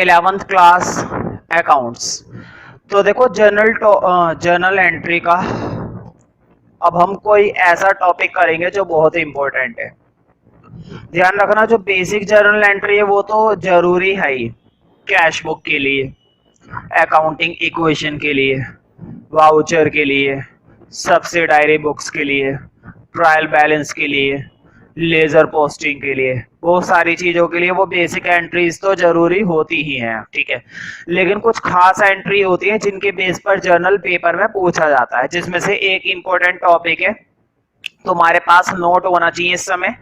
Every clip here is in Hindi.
11th class accounts. तो देखो जर्नल एंट्री का अब हम कोई ऐसा टॉपिक करेंगे जो बहुत ही इंपॉर्टेंट है। ध्यान रखना, जो बेसिक जर्नल एंट्री है वो तो जरूरी है ही, कैश बुक के लिए, अकाउंटिंग इक्वेशन के लिए, वाउचर के लिए, सब्सिडायरी बुक्स के लिए, ट्रायल बैलेंस के लिए, लेजर पोस्टिंग के लिए, वो सारी चीजों के लिए वो बेसिक एंट्रीज तो जरूरी होती ही हैं, ठीक है। लेकिन कुछ खास एंट्री होती है जिनके बेस पर जर्नल पेपर में पूछा जाता है, जिसमें से एक इंपॉर्टेंट टॉपिक है, तुम्हारे पास नोट होना चाहिए इस समय,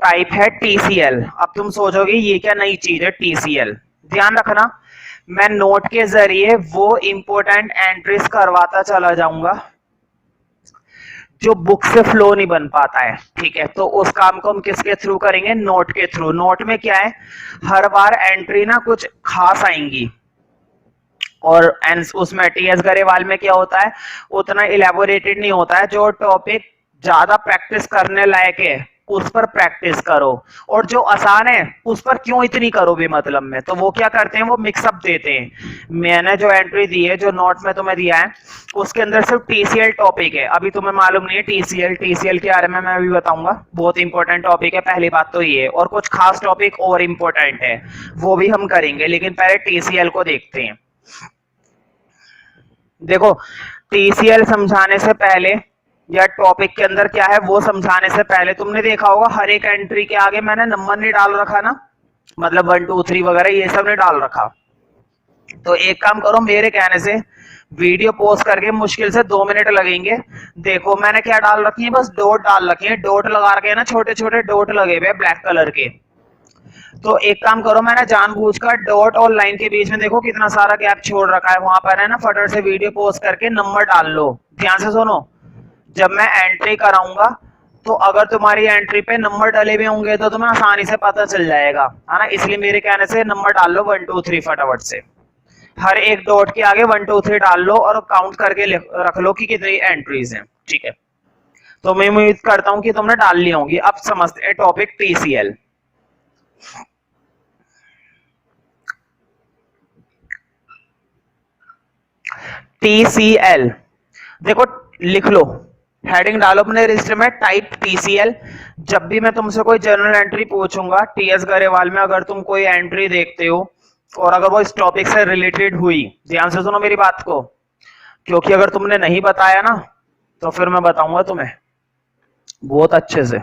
टाइप है टीसीएल। अब तुम सोचोगे ये क्या नई चीज है टीसीएल। ध्यान रखना, मैं नोट के जरिए वो इंपॉर्टेंट एंट्रीज करवाता चला जाऊंगा जो बुक से फ्लो नहीं बन पाता है, ठीक है। तो उस काम को हम किसके थ्रू करेंगे? नोट के थ्रू। नोट में क्या है, हर बार एंट्री ना कुछ खास आएंगी, और उसमें टीएस गरेवाल में क्या होता है, उतना इलेबोरेटेड नहीं होता है। जो टॉपिक ज्यादा प्रैक्टिस करने लायक है उस पर प्रैक्टिस करो, और जो आसान है उस पर क्यों इतनी करो बेमतलब में। तो वो क्या करते हैं, वो मिक्सअप देते हैं। मैंने जो एंट्री दी है, जो नोट में तुम्हें दिया है, उसके अंदर सिर्फ टीसीएल टॉपिक है। अभी तुम्हें मालूम नहीं है टीसीएल के बारे में मैं अभी बताऊंगा, बहुत इंपॉर्टेंट टॉपिक है। पहली बात तो ये, और कुछ खास टॉपिक और इंपॉर्टेंट है वो भी हम करेंगे, लेकिन पहले टीसीएल को देखते हैं। देखो, टीसीएल समझाने से पहले या टॉपिक के अंदर क्या है वो समझाने से पहले तुमने देखा होगा हर एक एंट्री के आगे मैंने नंबर नहीं डाल रखा ना, मतलब 1 2 3 वगैरह ये सब नहीं डाल रखा। तो एक काम करो, मेरे कहने से वीडियो पोस्ट करके मुश्किल से 2 मिनट लगेंगे। देखो मैंने क्या डाल रखी है, बस डॉट डाल रखी है। डॉट लगा रखे ना, छोटे छोटे डॉट लगे हुए ब्लैक कलर के। तो एक काम करो, मैंने जानबूझकर डॉट और लाइन के बीच में देखो कितना सारा गैप छोड़ रखा है, वहां पर है ना, फटाफट से वीडियो पोस्ट करके नंबर डाल लो। ध्यान से सुनो, जब मैं एंट्री कराऊंगा तो अगर तुम्हारी एंट्री पे नंबर डले हुए होंगे तो तुम्हें आसानी से पता चल जाएगा, है ना। इसलिए मेरे कहने से नंबर डाल लो 1 2 3 फटाफट से। हर एक डॉट के आगे 1 2 3 डाल लो और काउंट करके रख लो कि कितनी एंट्रीज हैं, ठीक है। तो मैं उम्मीद करता हूं कि तुमने डाल ली होंगी। अब समझते हैं टॉपिक टीसीएल। टीसीएल देखो, लिख लो, हेडिंग डालो अपने रजिस्टर में, टाइप टीसीएल। जब भी मैं तुमसे कोई जर्नल एंट्री पूछूंगा टीएस गरेवाल में, अगर तुम कोई एंट्री देखते हो और अगर वो इस टॉपिक से रिलेटेड हुई, ध्यान से सुनो मेरी बात को, क्योंकि अगर तुमने नहीं बताया ना तो फिर मैं बताऊंगा तुम्हें बहुत अच्छे से।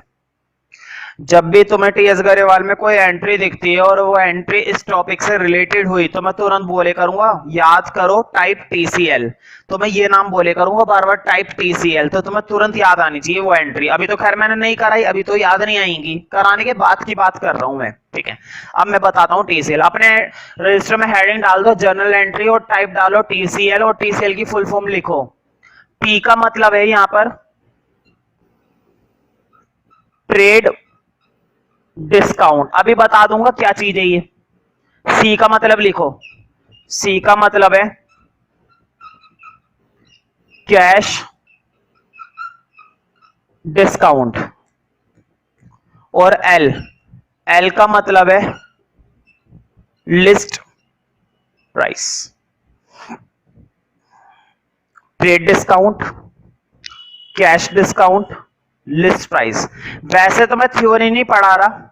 जब भी तुम्हें टीएस गरेवाल में कोई एंट्री दिखती है और वो एंट्री इस टॉपिक से रिलेटेड हुई तो मैं तुरंत बोले करूंगा याद करो टाइप टीसीएल। तो मैं ये नाम बोले करूंगा बार बार, टाइप टीसीएल, तो तुम्हें तुरंत याद आनी चाहिए वो एंट्री। अभी तो खैर मैंने नहीं कराई, अभी तो याद नहीं आएंगी, कराने के बाद की बात कर रहा हूं मैं, ठीक है। अब मैं बताता हूँ टीसीएल। अपने रजिस्टर में हेडिंग डाल दो जर्नल एंट्री और टाइप डालो टीसीएल, और टीसीएल की फुल फॉर्म लिखो। टी का मतलब है यहां पर ट्रेड डिस्काउंट, अभी बता दूंगा क्या चीज है ये। सी का मतलब लिखो, सी का मतलब है कैश डिस्काउंट, और एल, एल का मतलब है list price. Trade discount, cash discount, list price. वैसे तो मैं थ्योरी नहीं पढ़ा रहा,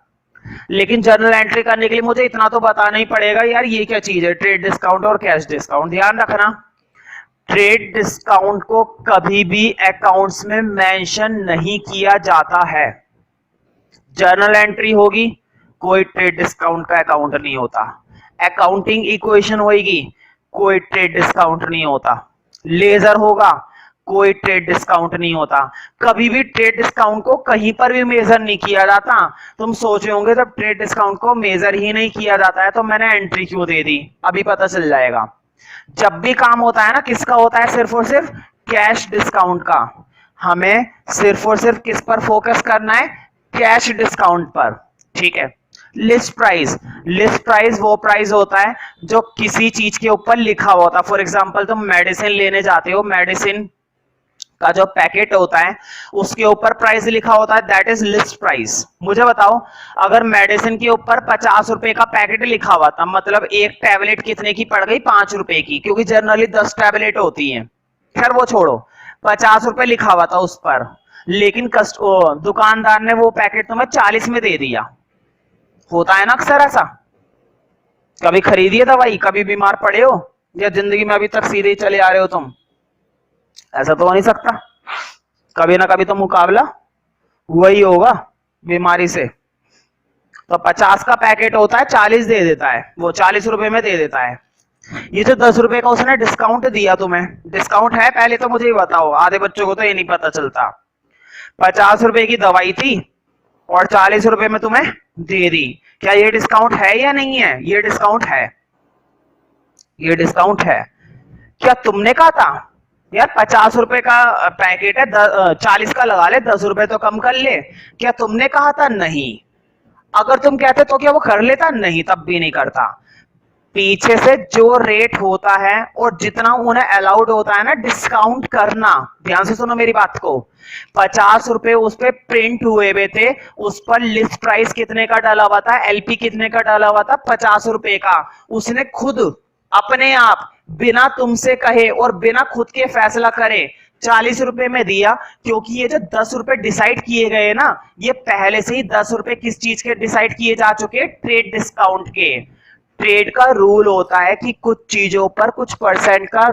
लेकिन जर्नल एंट्री करने के लिए मुझे इतना तो बताना ही पड़ेगा यार ये क्या चीज है, ट्रेड डिस्काउंट और कैश डिस्काउंट। ध्यान रखना, ट्रेड डिस्काउंट को कभी भी अकाउंट्स में मेंशन नहीं किया जाता है। जर्नल एंट्री होगी, कोई ट्रेड डिस्काउंट का अकाउंट नहीं होता। अकाउंटिंग इक्वेशन होगी, कोई ट्रेड डिस्काउंट नहीं होता। लेजर होगा, कोई ट्रेड डिस्काउंट नहीं होता। कभी भी ट्रेड डिस्काउंट को कहीं पर भी मेजर नहीं किया जाता। तुम सोच रहे होंगे जब ट्रेड डिस्काउंट को मेजर ही नहीं किया जाता है तो मैंने एंट्री क्यों दे दी, अभी पता चल जाएगा। जब भी काम होता है ना, किसका होता है, सिर्फ और सिर्फ कैश डिस्काउंट का। हमें सिर्फ और सिर्फ किस पर फोकस करना है, कैश डिस्काउंट पर, ठीक है। लिस्ट प्राइस, लिस्ट प्राइस वो प्राइस होता है जो किसी चीज के ऊपर लिखा हुआ होता है। फॉर एग्जांपल तुम मेडिसिन लेने जाते हो, मेडिसिन का जो पैकेट होता है उसके ऊपर प्राइस लिखा होता है, दैट इज लिस्ट प्राइस। मुझे बताओ, अगर मेडिसिन के ऊपर 50 रुपए का पैकेट लिखा हुआ था, मतलब एक टैबलेट कितने की पड़ गई, 5 रुपए की, क्योंकि जनरली 10 टैबलेट होती है। खैर वो छोड़ो, 50 रुपए लिखा हुआ था उस पर, लेकिन दुकानदार ने वो पैकेट तुम्हें 40 में दे दिया। होता है ना अक्सर ऐसा। कभी खरीदी है दवाई, कभी बीमार पड़े हो, या जिंदगी में अभी तक सीधे ही चले आ रहे हो तुम? ऐसा तो हो नहीं सकता, कभी ना कभी तो मुकाबला वही होगा बीमारी से। तो 50 का पैकेट होता है, 40 दे देता है, वो 40 रुपए में दे देता है। ये जो 10 रुपए का उसने डिस्काउंट दिया तुम्हें, डिस्काउंट है पहले तो मुझे ही बताओ, आधे बच्चों को तो ये नहीं पता चलता। 50 रुपए की दवाई थी और 40 रुपए में तुम्हें दे दी, क्या ये डिस्काउंट है या नहीं है? ये डिस्काउंट है, ये डिस्काउंट है। क्या तुमने कहा था यार 50 रुपए का पैकेट है, 40 का लगा ले, 10 रुपए तो कम कर ले? क्या तुमने कहा था? नहीं। अगर तुम कहते तो क्या वो कर लेता? नहीं, तब भी नहीं करता। पीछे से जो रेट होता है और जितना उन्हें अलाउड होता है ना डिस्काउंट करना, ध्यान से सुनो मेरी बात को, 50 रुपए उस पे प्रिंट हुए हुए थे, उस पर लिस्ट प्राइस कितने का डाला हुआ था, एलपी कितने का डाला हुआ था, 50 रुपए का। उसने खुद अपने आप बिना तुमसे कहे और बिना खुद के फैसला करे 40 रुपए में दिया, क्योंकि ये जो 10 रुपए डिसाइड किए गए ना, ये पहले से ही 10 रुपए किस चीज के डिसाइड किए जा चुके? ट्रेड डिस्काउंट के। ट्रेड का रूल होता है कि कुछ चीजों पर कुछ परसेंट का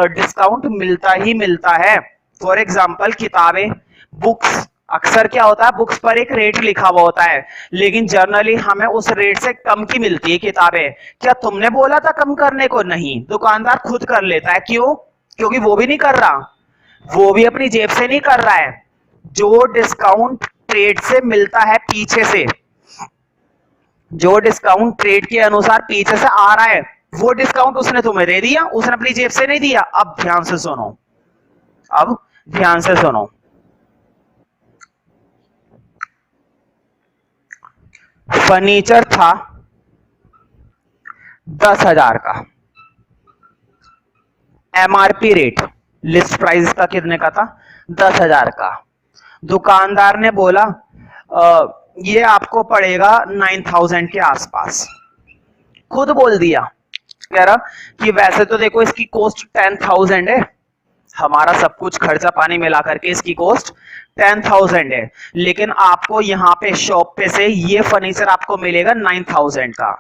डिस्काउंट मिलता ही मिलता है। फॉर एग्जाम्पल किताबें, बुक्स, अक्सर क्या होता है बुक्स पर एक रेट लिखा हुआ होता है, लेकिन जनरली हमें उस रेट से कम की मिलती है किताबें। क्या तुमने बोला था कम करने को? नहीं, दुकानदार खुद कर लेता है। क्यों? क्योंकि वो भी नहीं कर रहा, वो भी अपनी जेब से नहीं कर रहा है। जो डिस्काउंट ट्रेड से मिलता है पीछे से, जो डिस्काउंट ट्रेड के अनुसार पीछे से आ रहा है, वो डिस्काउंट उसने तुम्हें दे दिया, उसने अपनी जेब से नहीं दिया। अब ध्यान से सुनो, अब ध्यान से सुनो। फर्नीचर था 10,000 का, एमआरपी रेट लिस्ट प्राइस का कितने का था? 10,000 का। दुकानदार ने बोला ये आपको पड़ेगा 9,000 के आसपास। खुद बोल दिया, कह रहा कि वैसे तो देखो इसकी कॉस्ट 10,000 है, हमारा सब कुछ खर्चा पानी मिला करके इसकी कॉस्ट 10,000 है, लेकिन आपको यहाँ पे शॉप पे से ये फर्नीचर आपको मिलेगा 9,000 का।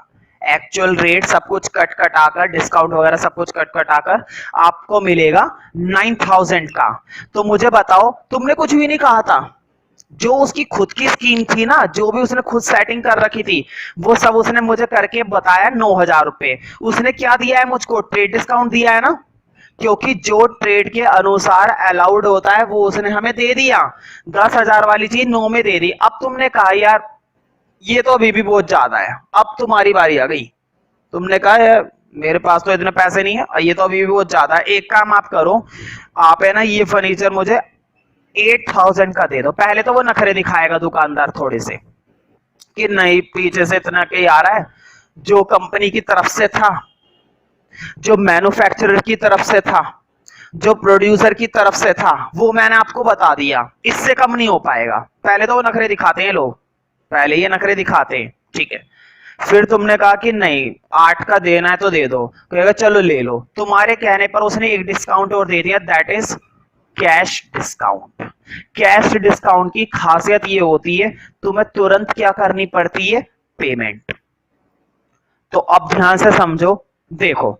एक्चुअल रेट सब कुछ कट कटाकर, डिस्काउंट वगैरह सब कुछ कट कटाकर आपको मिलेगा 9,000 का। तो मुझे बताओ, तुमने कुछ भी नहीं कहा था, जो उसकी खुद की स्कीम थी ना, जो भी उसने खुद सेटिंग कर रखी थी, वो सब उसने मुझे करके बताया 9,000 रुपए। उसने क्या दिया है मुझको? ट्रेड डिस्काउंट दिया है ना, क्योंकि जो ट्रेड के अनुसार अलाउड होता है वो उसने हमें दे दिया। 10,000 वाली चीज 9 में दे दी। अब तुमने कहा यार ये तो अभी भी बहुत ज्यादा है, अब तुम्हारी बारी आ गई। तुमने कहा यार मेरे पास तो इतने पैसे नहीं है, ये तो अभी भी बहुत ज्यादा है, एक काम आप करो, आप है ना ये फर्नीचर मुझे 8,000 का दे दो। पहले तो वो नखरे दिखाएगा दुकानदार थोड़े से कि नहीं पीछे से इतना के आ रहा है, जो कंपनी की तरफ से था, जो मैन्युफैक्चरर की तरफ से था, जो प्रोड्यूसर की तरफ से था, वो मैंने आपको बता दिया, इससे कम नहीं हो पाएगा। पहले तो वो नखरे दिखाते हैं लोग, पहले ये नखरे दिखाते हैं, ठीक है। फिर तुमने कहा कि नहीं 8 का देना है तो दे दो, कहेगा चलो ले लो। तुम्हारे कहने पर उसने एक डिस्काउंट और दे दिया, that is cash discount. Cash discount की खासियत ये होती है तुम्हें तुरंत क्या करनी पड़ती है? पेमेंट। तो अब ध्यान से समझो, देखो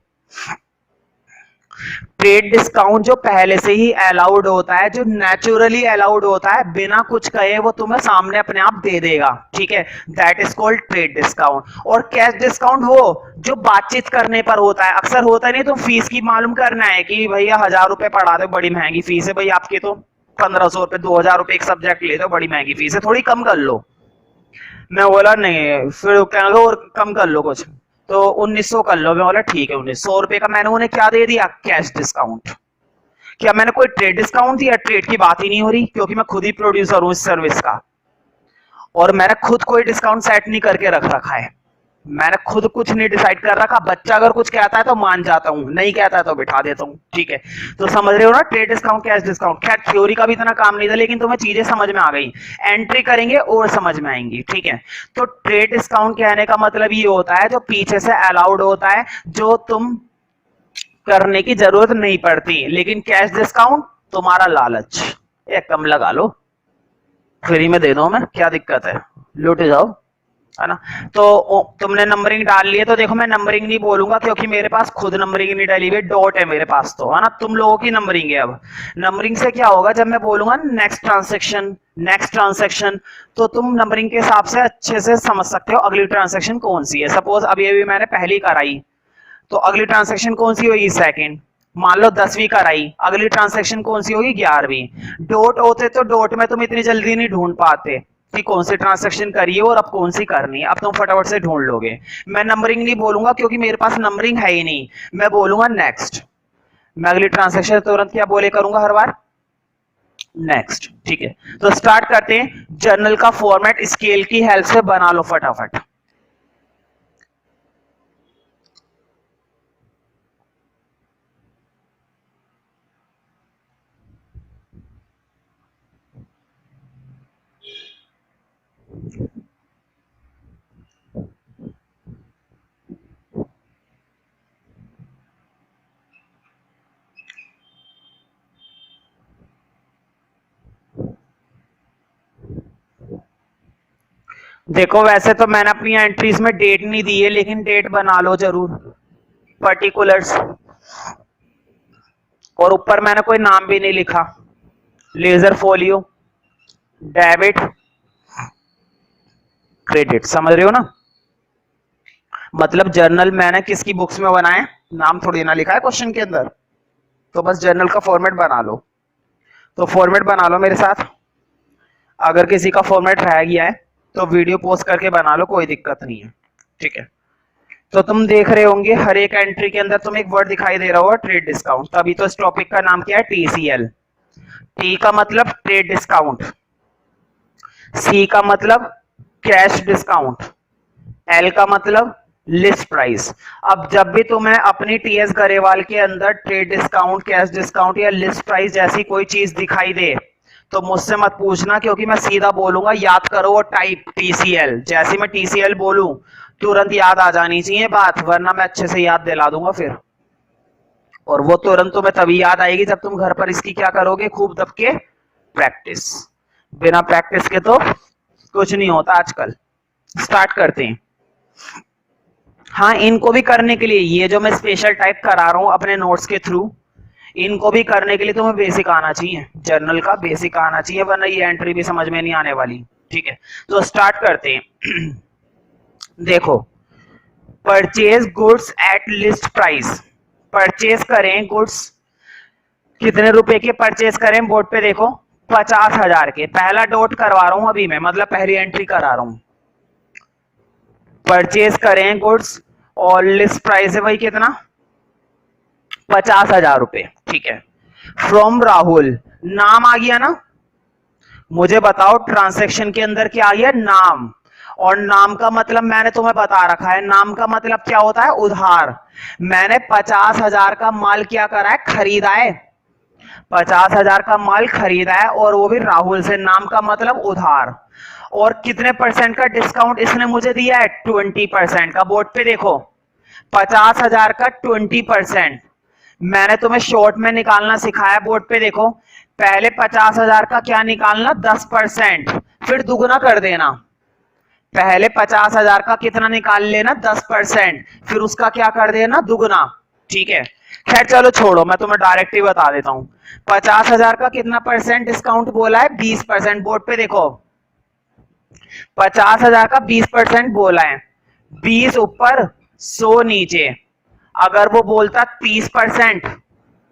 ट्रेड डिस्काउंट जो पहले से ही अलाउड होता है, जो नेचुरली अलाउड होता है, बिना कुछ कहे वो तुम्हें सामने अपने आप दे देगा, ठीक है, that is called trade discount. और कैश डिस्काउंट वो जो बातचीत करने पर होता है, अक्सर होता नहीं, तो फीस की मालूम करना है कि भैया 1,000 रुपए पढ़ा दो, बड़ी महंगी फीस है भाई आपकी, तो 1,500 रुपए 2,000 रुपए एक सब्जेक्ट ले दो, बड़ी महंगी फीस है, थोड़ी कम कर लो। मैं बोला नहीं, फिर कहना और कम कर लो कुछ, तो 1,900 कर लो। मैं बोला ठीक है 1,900 रुपए का मैंने उन्हें क्या दे दिया? Cash discount. क्या मैंने कोई ट्रेड डिस्काउंट दिया? ट्रेड की बात ही नहीं हो रही, क्योंकि मैं खुद ही प्रोड्यूसर हूं इस सर्विस का, और मैंने खुद कोई डिस्काउंट सेट नहीं करके रख रखा है। मैंने खुद कुछ नहीं डिसाइड कर रखा, बच्चा अगर कुछ कहता है तो मान जाता हूँ, नहीं कहता है तो बिठा देता हूँ, ठीक है। तो समझ रहे हो ना, ट्रेड डिस्काउंट, कैश डिस्काउंट। खैर थ्योरी का भी इतना काम नहीं था, लेकिन तुम्हें चीजें समझ में आ गई, एंट्री करेंगे और समझ में आएंगी, ठीक है। तो ट्रेड डिस्काउंट कहने का मतलब ये होता है जो पीछे से अलाउड होता है, जो तुम करने की जरूरत नहीं पड़ती। लेकिन कैश डिस्काउंट तुम्हारा लालच, एक कम लगा लो, फ्री में दे दो, मैं क्या दिक्कत है, लूट जाओ, है ना। तो तुमने नंबरिंग डाल लिए, तो देखो मैं नंबरिंग नहीं बोलूंगा क्योंकि मेरे पास खुद नंबरिंग नहीं डाली हुई, डॉट है मेरे पास, तो है ना। तुम लोगों की नंबरिंग है। अब नंबरिंग से क्या होगा, जब मैं बोलूंगा नेक्स्ट ट्रांसेक्शन, नेक्स्ट ट्रांसेक्शन, तो तुम नंबरिंग के हिसाब से अच्छे से समझ सकते हो अगली ट्रांसेक्शन कौन सी है। सपोज अभी अभी मैंने पहली कराई, तो अगली ट्रांसेक्शन कौन सी होगी, सेकंड। मान लो 10वीं कराई, अगली ट्रांसेक्शन कौन सी होगी, 11वीं। डॉट होते तो डॉट में तुम इतनी जल्दी नहीं ढूंढ पाते कि कौन सी ट्रांसेक्शन करी है और अब कौन सी करनी है, अब तुम फटाफट से ढूंढ लोगे। मैं नंबरिंग नहीं बोलूंगा क्योंकि मेरे पास नंबरिंग है ही नहीं, मैं बोलूंगा नेक्स्ट। मैं अगली ट्रांसेक्शन तुरंत क्या बोले करूंगा हर बार, नेक्स्ट, ठीक है। तो स्टार्ट करते हैं। जर्नल का फॉर्मेट स्केल की हेल्प से बना लो फटाफट। देखो वैसे तो मैंने अपनी एंट्रीज में डेट नहीं दी है, लेकिन डेट बना लो जरूर, पर्टिकुलर्स। और ऊपर मैंने कोई नाम भी नहीं लिखा, लेजर फोलियो, डेबिट, क्रेडिट, समझ रहे हो ना। मतलब जर्नल मैंने किसकी बुक्स में बनाए, नाम थोड़ी ना लिखा है क्वेश्चन के अंदर, तो बस जर्नल का फॉर्मेट बना लो। तो फॉर्मेट बना लो मेरे साथ। अगर किसी का फॉर्मेट रह गया है तो वीडियो पोस्ट करके बना लो, कोई दिक्कत नहीं है, ठीक है। तो तुम देख रहे होंगे हर एक एंट्री के अंदर तुम्हें एक वर्ड दिखाई दे रहा होगा, ट्रेड डिस्काउंट। तभी तो इस टॉपिक का नाम क्या है, टीसीएल। टी का मतलब ट्रेड डिस्काउंट, सी का मतलब कैश डिस्काउंट, एल का मतलब लिस्ट प्राइस। अब जब भी तुम्हें अपनी टीएस गरेवाल के अंदर ट्रेड डिस्काउंट, कैश डिस्काउंट या लिस्ट प्राइस जैसी कोई चीज दिखाई दे, तो मुझसे मत पूछना क्योंकि मैं सीधा बोलूंगा याद करो वो टाइप टीसीएल। जैसे मैं टीसीएल बोलूं तुरंत याद आ जानी चाहिए बात, वरना मैं अच्छे से याद दिला दूंगा फिर। और वो तुरंत तुम्हें तभी याद आएगी जब तुम घर पर इसकी क्या करोगे, खूब दब के प्रैक्टिस। बिना प्रैक्टिस के तो कुछ नहीं होता आजकल। स्टार्ट करते हैं। हाँ, इनको भी करने के लिए ये जो मैं स्पेशल टाइप करा रहा हूं अपने नोट्स के थ्रू, इनको भी करने के लिए तुम्हें बेसिक आना चाहिए, जर्नल का बेसिक आना चाहिए, वरना ये एंट्री भी समझ में नहीं आने वाली, ठीक है। तो स्टार्ट करते हैं। देखो, purchase goods at list price. Purchase करें गुड्स, कितने रुपए के परचेज करें, बोर्ड पे देखो 50,000 के। पहला डॉट करवा रहा हूं अभी मैं, मतलब पहली एंट्री करा रहा हूं। परचेज करें गुड्स और लिस्ट प्राइस है भाई कितना, 50,000 रुपए, ठीक है। फ्रॉम राहुल, नाम आ गया ना। मुझे बताओ ट्रांजैक्शन के अंदर क्या आ गया, नाम। और नाम का मतलब मैंने तुम्हें बता रखा है, नाम का मतलब क्या होता है, उधार। मैंने 50,000 का माल क्या करा है, खरीदा है। 50,000 का माल खरीदा है और वो भी राहुल से, नाम का मतलब उधार। और कितने परसेंट का डिस्काउंट इसने मुझे दिया है, 20% का। बोर्ड पे देखो 50,000 का 20%। मैंने तुम्हें शॉर्ट में निकालना सिखाया, बोर्ड पे देखो। पहले 50,000 का क्या निकालना, 10%, फिर दुगुना कर देना। पहले 50,000 का कितना निकाल लेना, 10%, फिर उसका क्या कर देना, दुगुना, ठीक है। खैर चलो छोड़ो, मैं तुम्हें डायरेक्ट ही बता देता हूं। 50,000 का कितना परसेंट डिस्काउंट बोला है, 20%। बोर्ड पे देखो 50,000 का 20% बोला है, 20 ऊपर 100 नीचे। अगर वो बोलता 30%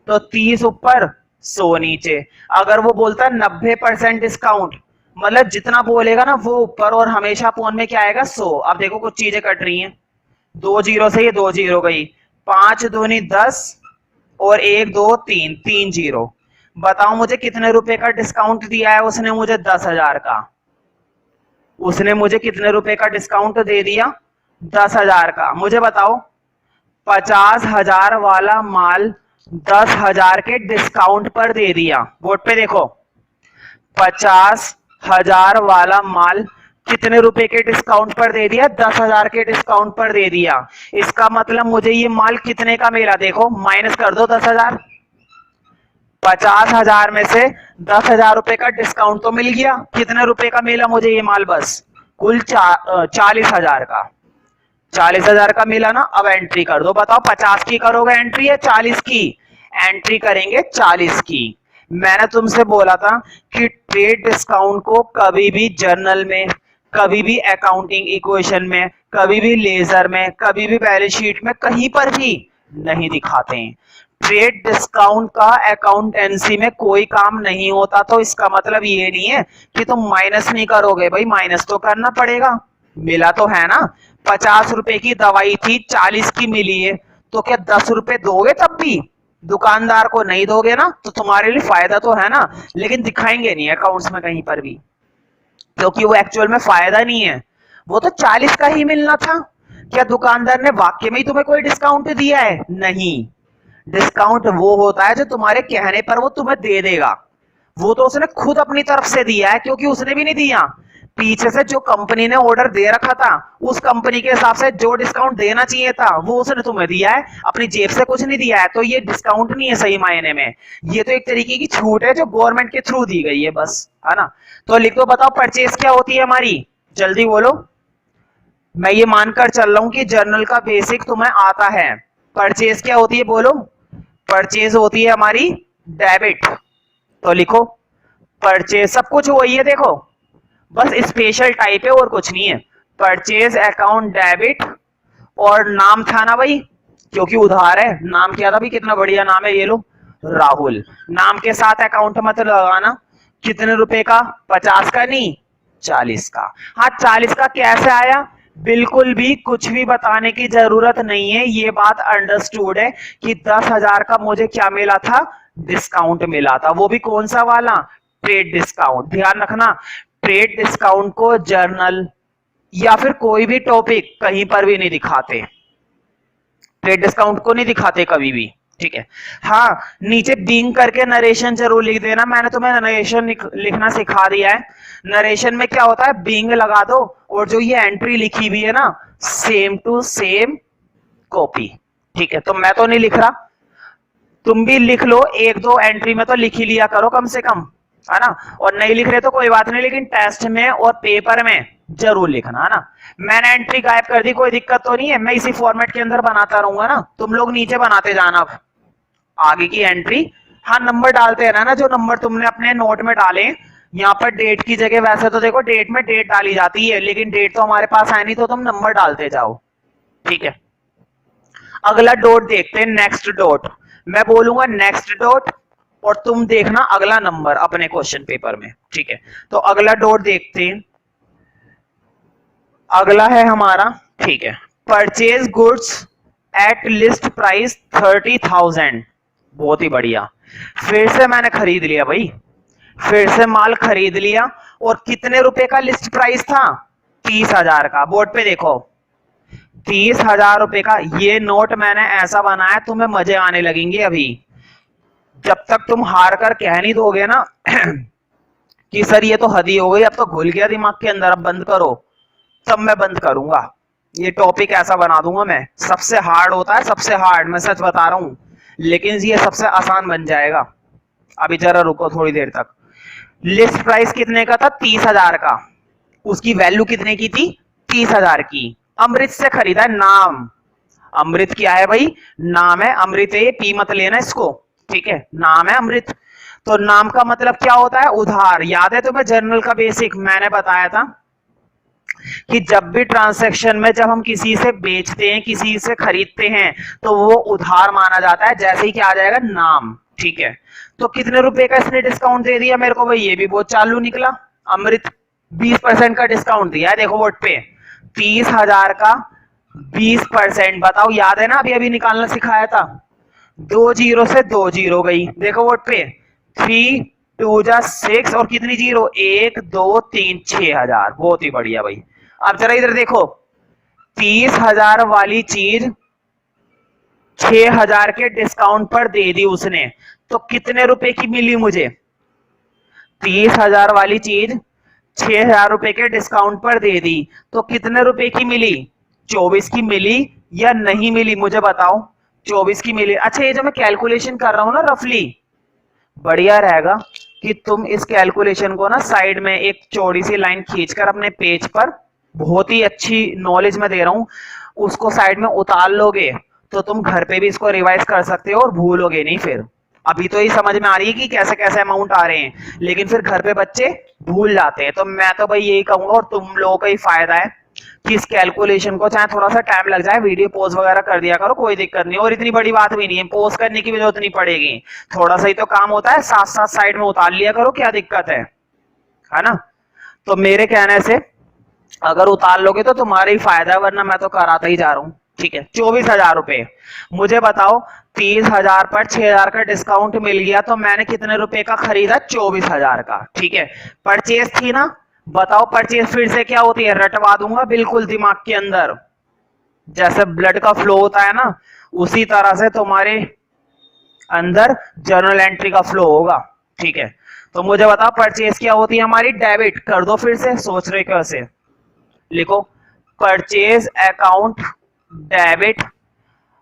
तो 30 ऊपर 100 नीचे। अगर वो बोलता 90% डिस्काउंट, मतलब जितना बोलेगा ना वो ऊपर, और हमेशा फोन में क्या आएगा, 100। अब देखो कुछ चीजें कट रही हैं, 2 जीरो से ये 2 जीरो गई, 5 दूनी 10 और 1 2 3, 3 जीरो। बताओ मुझे कितने रुपए का डिस्काउंट दिया है उसने मुझे, 10,000 का। उसने मुझे कितने रुपए का डिस्काउंट दे दिया, 10,000 का, मुझे बताओ 50,000 वाला माल 10,000 के डिस्काउंट पर दे दिया। बोर्ड पे देखो, 50,000 वाला माल कितने रुपए के डिस्काउंट पर दे दिया? 10,000 के डिस्काउंट पर दे दिया। इसका मतलब मुझे ये माल कितने का मिला? देखो माइनस कर दो 10,000, 50,000 में से 10,000 रुपए का डिस्काउंट तो मिल गया। कितने रुपए का मिला मुझे ये माल? बस कुल 40,000 का। 40,000 का मिला ना। अब एंट्री कर दो, बताओ 50 की करोगे एंट्री या 40 की? एंट्री करेंगे 40 की। मैंने तुमसे बोला था कि ट्रेड डिस्काउंट को कभी भी जर्नल में, कभी भी अकाउंटिंग इक्वेशन में, कभी भी लेजर में, कभी भी बैलेंस शीट में, कहीं पर भी नहीं दिखाते हैं। ट्रेड डिस्काउंट का अकाउंटेंसी में कोई काम नहीं होता। तो इसका मतलब ये नहीं है कि तुम माइनस नहीं करोगे, भाई माइनस तो करना पड़ेगा। मिला तो है ना। 50 रुपए की दवाई थी, 40 की मिली है, तो क्या 10 रुपए दोगे तब भी? दुकानदार को नहीं दोगे ना, तो तुम्हारे लिए फायदा तो है ना। लेकिन दिखाएंगे नहीं अकाउंट्स में कहीं पर भी, क्योंकि वो एक्चुअल में फायदा नहीं है। वो तो 40 का ही मिलना था। क्या दुकानदार ने वाकई में ही तुम्हें कोई डिस्काउंट दिया है? नहीं। डिस्काउंट वो होता है जो तुम्हारे कहने पर वो तुम्हें दे देगा। वो तो उसने खुद अपनी तरफ से दिया है, क्योंकि उसने भी नहीं दिया। पीछे से जो कंपनी ने ऑर्डर दे रखा था, उस कंपनी के हिसाब से जो डिस्काउंट देना चाहिए था वो उसने तुम्हें दिया है, अपनी जेब से कुछ नहीं दिया है। तो ये डिस्काउंट नहीं है सही मायने में, ये तो एक तरीके की छूट है जो गवर्नमेंट के थ्रू दी गई है, बस, है ना। तो लिख दो, बताओ परचेज क्या होती है हमारी? जल्दी बोलो। मैं ये मानकर चल रहा हूं कि जर्नल का बेसिक तुम्हें आता है। परचेज क्या होती है बोलो? परचेज होती है हमारी डेबिट। तो लिखो परचेज, सब कुछ वही है देखो, बस स्पेशल टाइप है और कुछ नहीं है। Purchase account debit. और नाम था ना भाई, क्योंकि उधार है, नाम क्या था भाई? कितना बढ़िया नाम है, ये लो राहुल। नाम के साथ अकाउंट मत लगाना। कितने रुपए का? 50 का नहीं, 40 का। हाँ 40 का कैसे आया? बिल्कुल भी कुछ भी बताने की जरूरत नहीं है, ये बात अंडरस्टूड है कि 10,000 का मुझे क्या मिला था? डिस्काउंट मिला था। वो भी कौन सा वाला? Trade discount. ध्यान रखना, ट्रेड डिस्काउंट को जर्नल या फिर कोई भी टॉपिक कहीं पर भी नहीं दिखाते। ट्रेड डिस्काउंट को नहीं दिखाते कभी भी, ठीक है। हाँ नीचे बीइंग करके नरेशन जरूर लिख देना, मैंने तुम्हें नरेशन लिखना सिखा दिया है। नरेशन में क्या होता है? बीइंग लगा दो और जो ये एंट्री लिखी हुई है ना, सेम टू सेम कॉपी, ठीक है। तो मैं तो नहीं लिख रहा, तुम भी लिख लो, एक दो एंट्री में तो लिख ही लिया करो कम से कम, है ना। और नहीं लिख रहे तो कोई बात नहीं, लेकिन टेस्ट में और पेपर में जरूर लिखना, है ना। मैंने एंट्री गायब कर दी, कोई दिक्कत तो नहीं है, मैं इसी फॉर्मेट के अंदर बनाता रहूंगा ना, तुम लोग नीचे बनाते जाना। अब आगे की एंट्री, हाँ नंबर डालते रहना, जो नंबर तुमने अपने नोट में डाले। यहाँ पर डेट की जगह वैसे तो देखो डेट में डेट डाली जाती है, लेकिन डेट तो हमारे पास है नहीं, तो तुम नंबर डालते जाओ, ठीक है। अगला डॉट देखते हैं, नेक्स्ट डॉट। मैं बोलूंगा नेक्स्ट डॉट और तुम देखना अगला नंबर अपने क्वेश्चन पेपर में, ठीक है। तो अगला डॉट देखते हैं, अगला है हमारा, ठीक है, purchase goods at list price 30,000। बहुत ही बढ़िया, फिर से मैंने खरीद लिया भाई, फिर से माल खरीद लिया। और कितने रुपए का लिस्ट प्राइस था? 30,000 का। बोर्ड पे देखो 30,000 रुपए का। ये नोट मैंने ऐसा बनाया तुम्हें मजे आने लगेंगे अभी, जब तक तुम हार कर कह नहीं दोगे ना कि सर ये तो हद ही हो गई, अब तो घुल गया दिमाग के अंदर, अब बंद करो, तब मैं बंद करूंगा। ये टॉपिक ऐसा बना दूंगा मैं, सबसे हार्ड होता है, सबसे हार्ड, मैं सच बता रहा हूं, लेकिन ये सबसे आसान बन जाएगा। अभी जरा रुको थोड़ी देर तक। लिस्ट प्राइस कितने का था? 30,000 का। उसकी वैल्यू कितने की थी? 30,000 की। अमृत से खरीदा है, नाम। अमृत क्या है भाई? नाम है, अमृत है, पी मत लेना इसको, ठीक है, नाम है अमृत। तो नाम का मतलब क्या होता है? उधार। याद है तुम्हें जर्नल का बेसिक मैंने बताया था कि जब भी ट्रांसैक्शन में, जब हम किसी से बेचते हैं, किसी से खरीदते हैं, तो वो उधार माना जाता है, जैसे ही क्या आ जाएगा? नाम, ठीक है। तो कितने रुपए का इसने डिस्काउंट दे दिया मेरे को भाई? ये भी बहुत चालू निकला। अमृत 20% का डिस्काउंट दिया है, देखो वोट पे 30,000 का 20%। बताओ याद है ना, अभी अभी निकालना सिखाया था। 2 जीरो से 2 जीरो गई, देखो वोट पे 3 2 जा 6 और कितनी जीरो? 1 2 3 6,000। बहुत ही बढ़िया भाई। अब जरा इधर देखो, 30,000 वाली चीज 6,000 के डिस्काउंट पर दे दी उसने, तो कितने रुपए की मिली मुझे? 30,000 वाली चीज 6,000 रुपए के डिस्काउंट पर दे दी, तो कितने रुपए की मिली? 24 की मिली या नहीं मिली, मुझे बताओ। 24 की मिली। अच्छा, ये जो मैं कैलकुलेशन कर रहा हूं ना रफली, बढ़िया रहेगा कि तुम इस कैलकुलेशन को ना साइड में एक चौड़ी सी लाइन खींचकर अपने पेज पर, बहुत ही अच्छी नॉलेज में दे रहा हूं, उसको साइड में उतार लोगे तो तुम घर पे भी इसको रिवाइज कर सकते हो और भूलोगे नहीं फिर। अभी तो ये समझ में आ रही है कि कैसे कैसे अमाउंट आ रहे हैं, लेकिन फिर घर पे बच्चे भूल जाते हैं। तो मैं तो भाई यही कहूंगा, और तुम लोगों का ही फायदा है कि इस कैलकुलेशन को, चाहे थोड़ा सा टाइम लग जाए, वीडियो पॉज वगैरह कर दिया करो, कोई दिक्कत नहीं। और इतनी बड़ी बात भी नहीं है, पॉज करने की भी जरूरत नहीं पड़ेगी, थोड़ा सा ही तो काम होता है, साथ साथ साइड में उतार लिया करो, क्या दिक्कत है ना। तो मेरे कहने से अगर उतार लोगे तो तुम्हारा ही फायदा है, वरना मैं तो कराता ही जा रहा हूँ। ठीक है, 24,000 रुपए। मुझे बताओ, 30,000 पर 6,000 का डिस्काउंट मिल गया, तो मैंने कितने रुपए का खरीदा? 24,000 का। ठीक है, परचेज थी ना। बताओ परचेज फिर से क्या होती है, रटवा दूंगा बिल्कुल दिमाग के अंदर, जैसे ब्लड का फ्लो होता है ना, उसी तरह से तुम्हारे अंदर जर्नल एंट्री का फ्लो होगा। ठीक है, तो मुझे बताओ परचेज क्या होती है हमारी? डेबिट। कर दो फिर से, सोच रहे कैसे, लिखो परचेज अकाउंट डेबिट।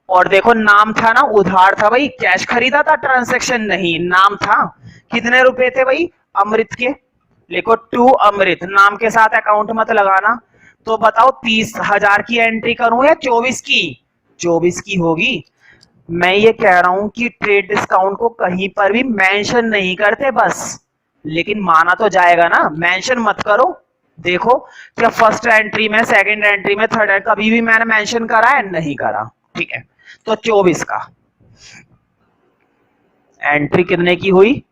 और देखो नाम था ना, उधार था भाई, कैश खरीदा था, ट्रांजैक्शन नहीं, नाम था। कितने रुपए थे भाई? अमृत के। लिखो टू अमृत, नाम के साथ अकाउंट मत लगाना। तो बताओ 30,000 की एंट्री करूं या 24 की? 24 की होगी। मैं ये कह रहा हूं कि ट्रेड डिस्काउंट को कहीं पर भी मेंशन नहीं करते बस, लेकिन माना तो जाएगा ना, मेंशन मत करो। देखो क्या फर्स्ट एंट्री में, सेकंड एंट्री में, थर्ड एंट्री कभी भी मैंने मेंशन करा है? नहीं करा। ठीक है, तो 24 का एंट्री कितने की हुई?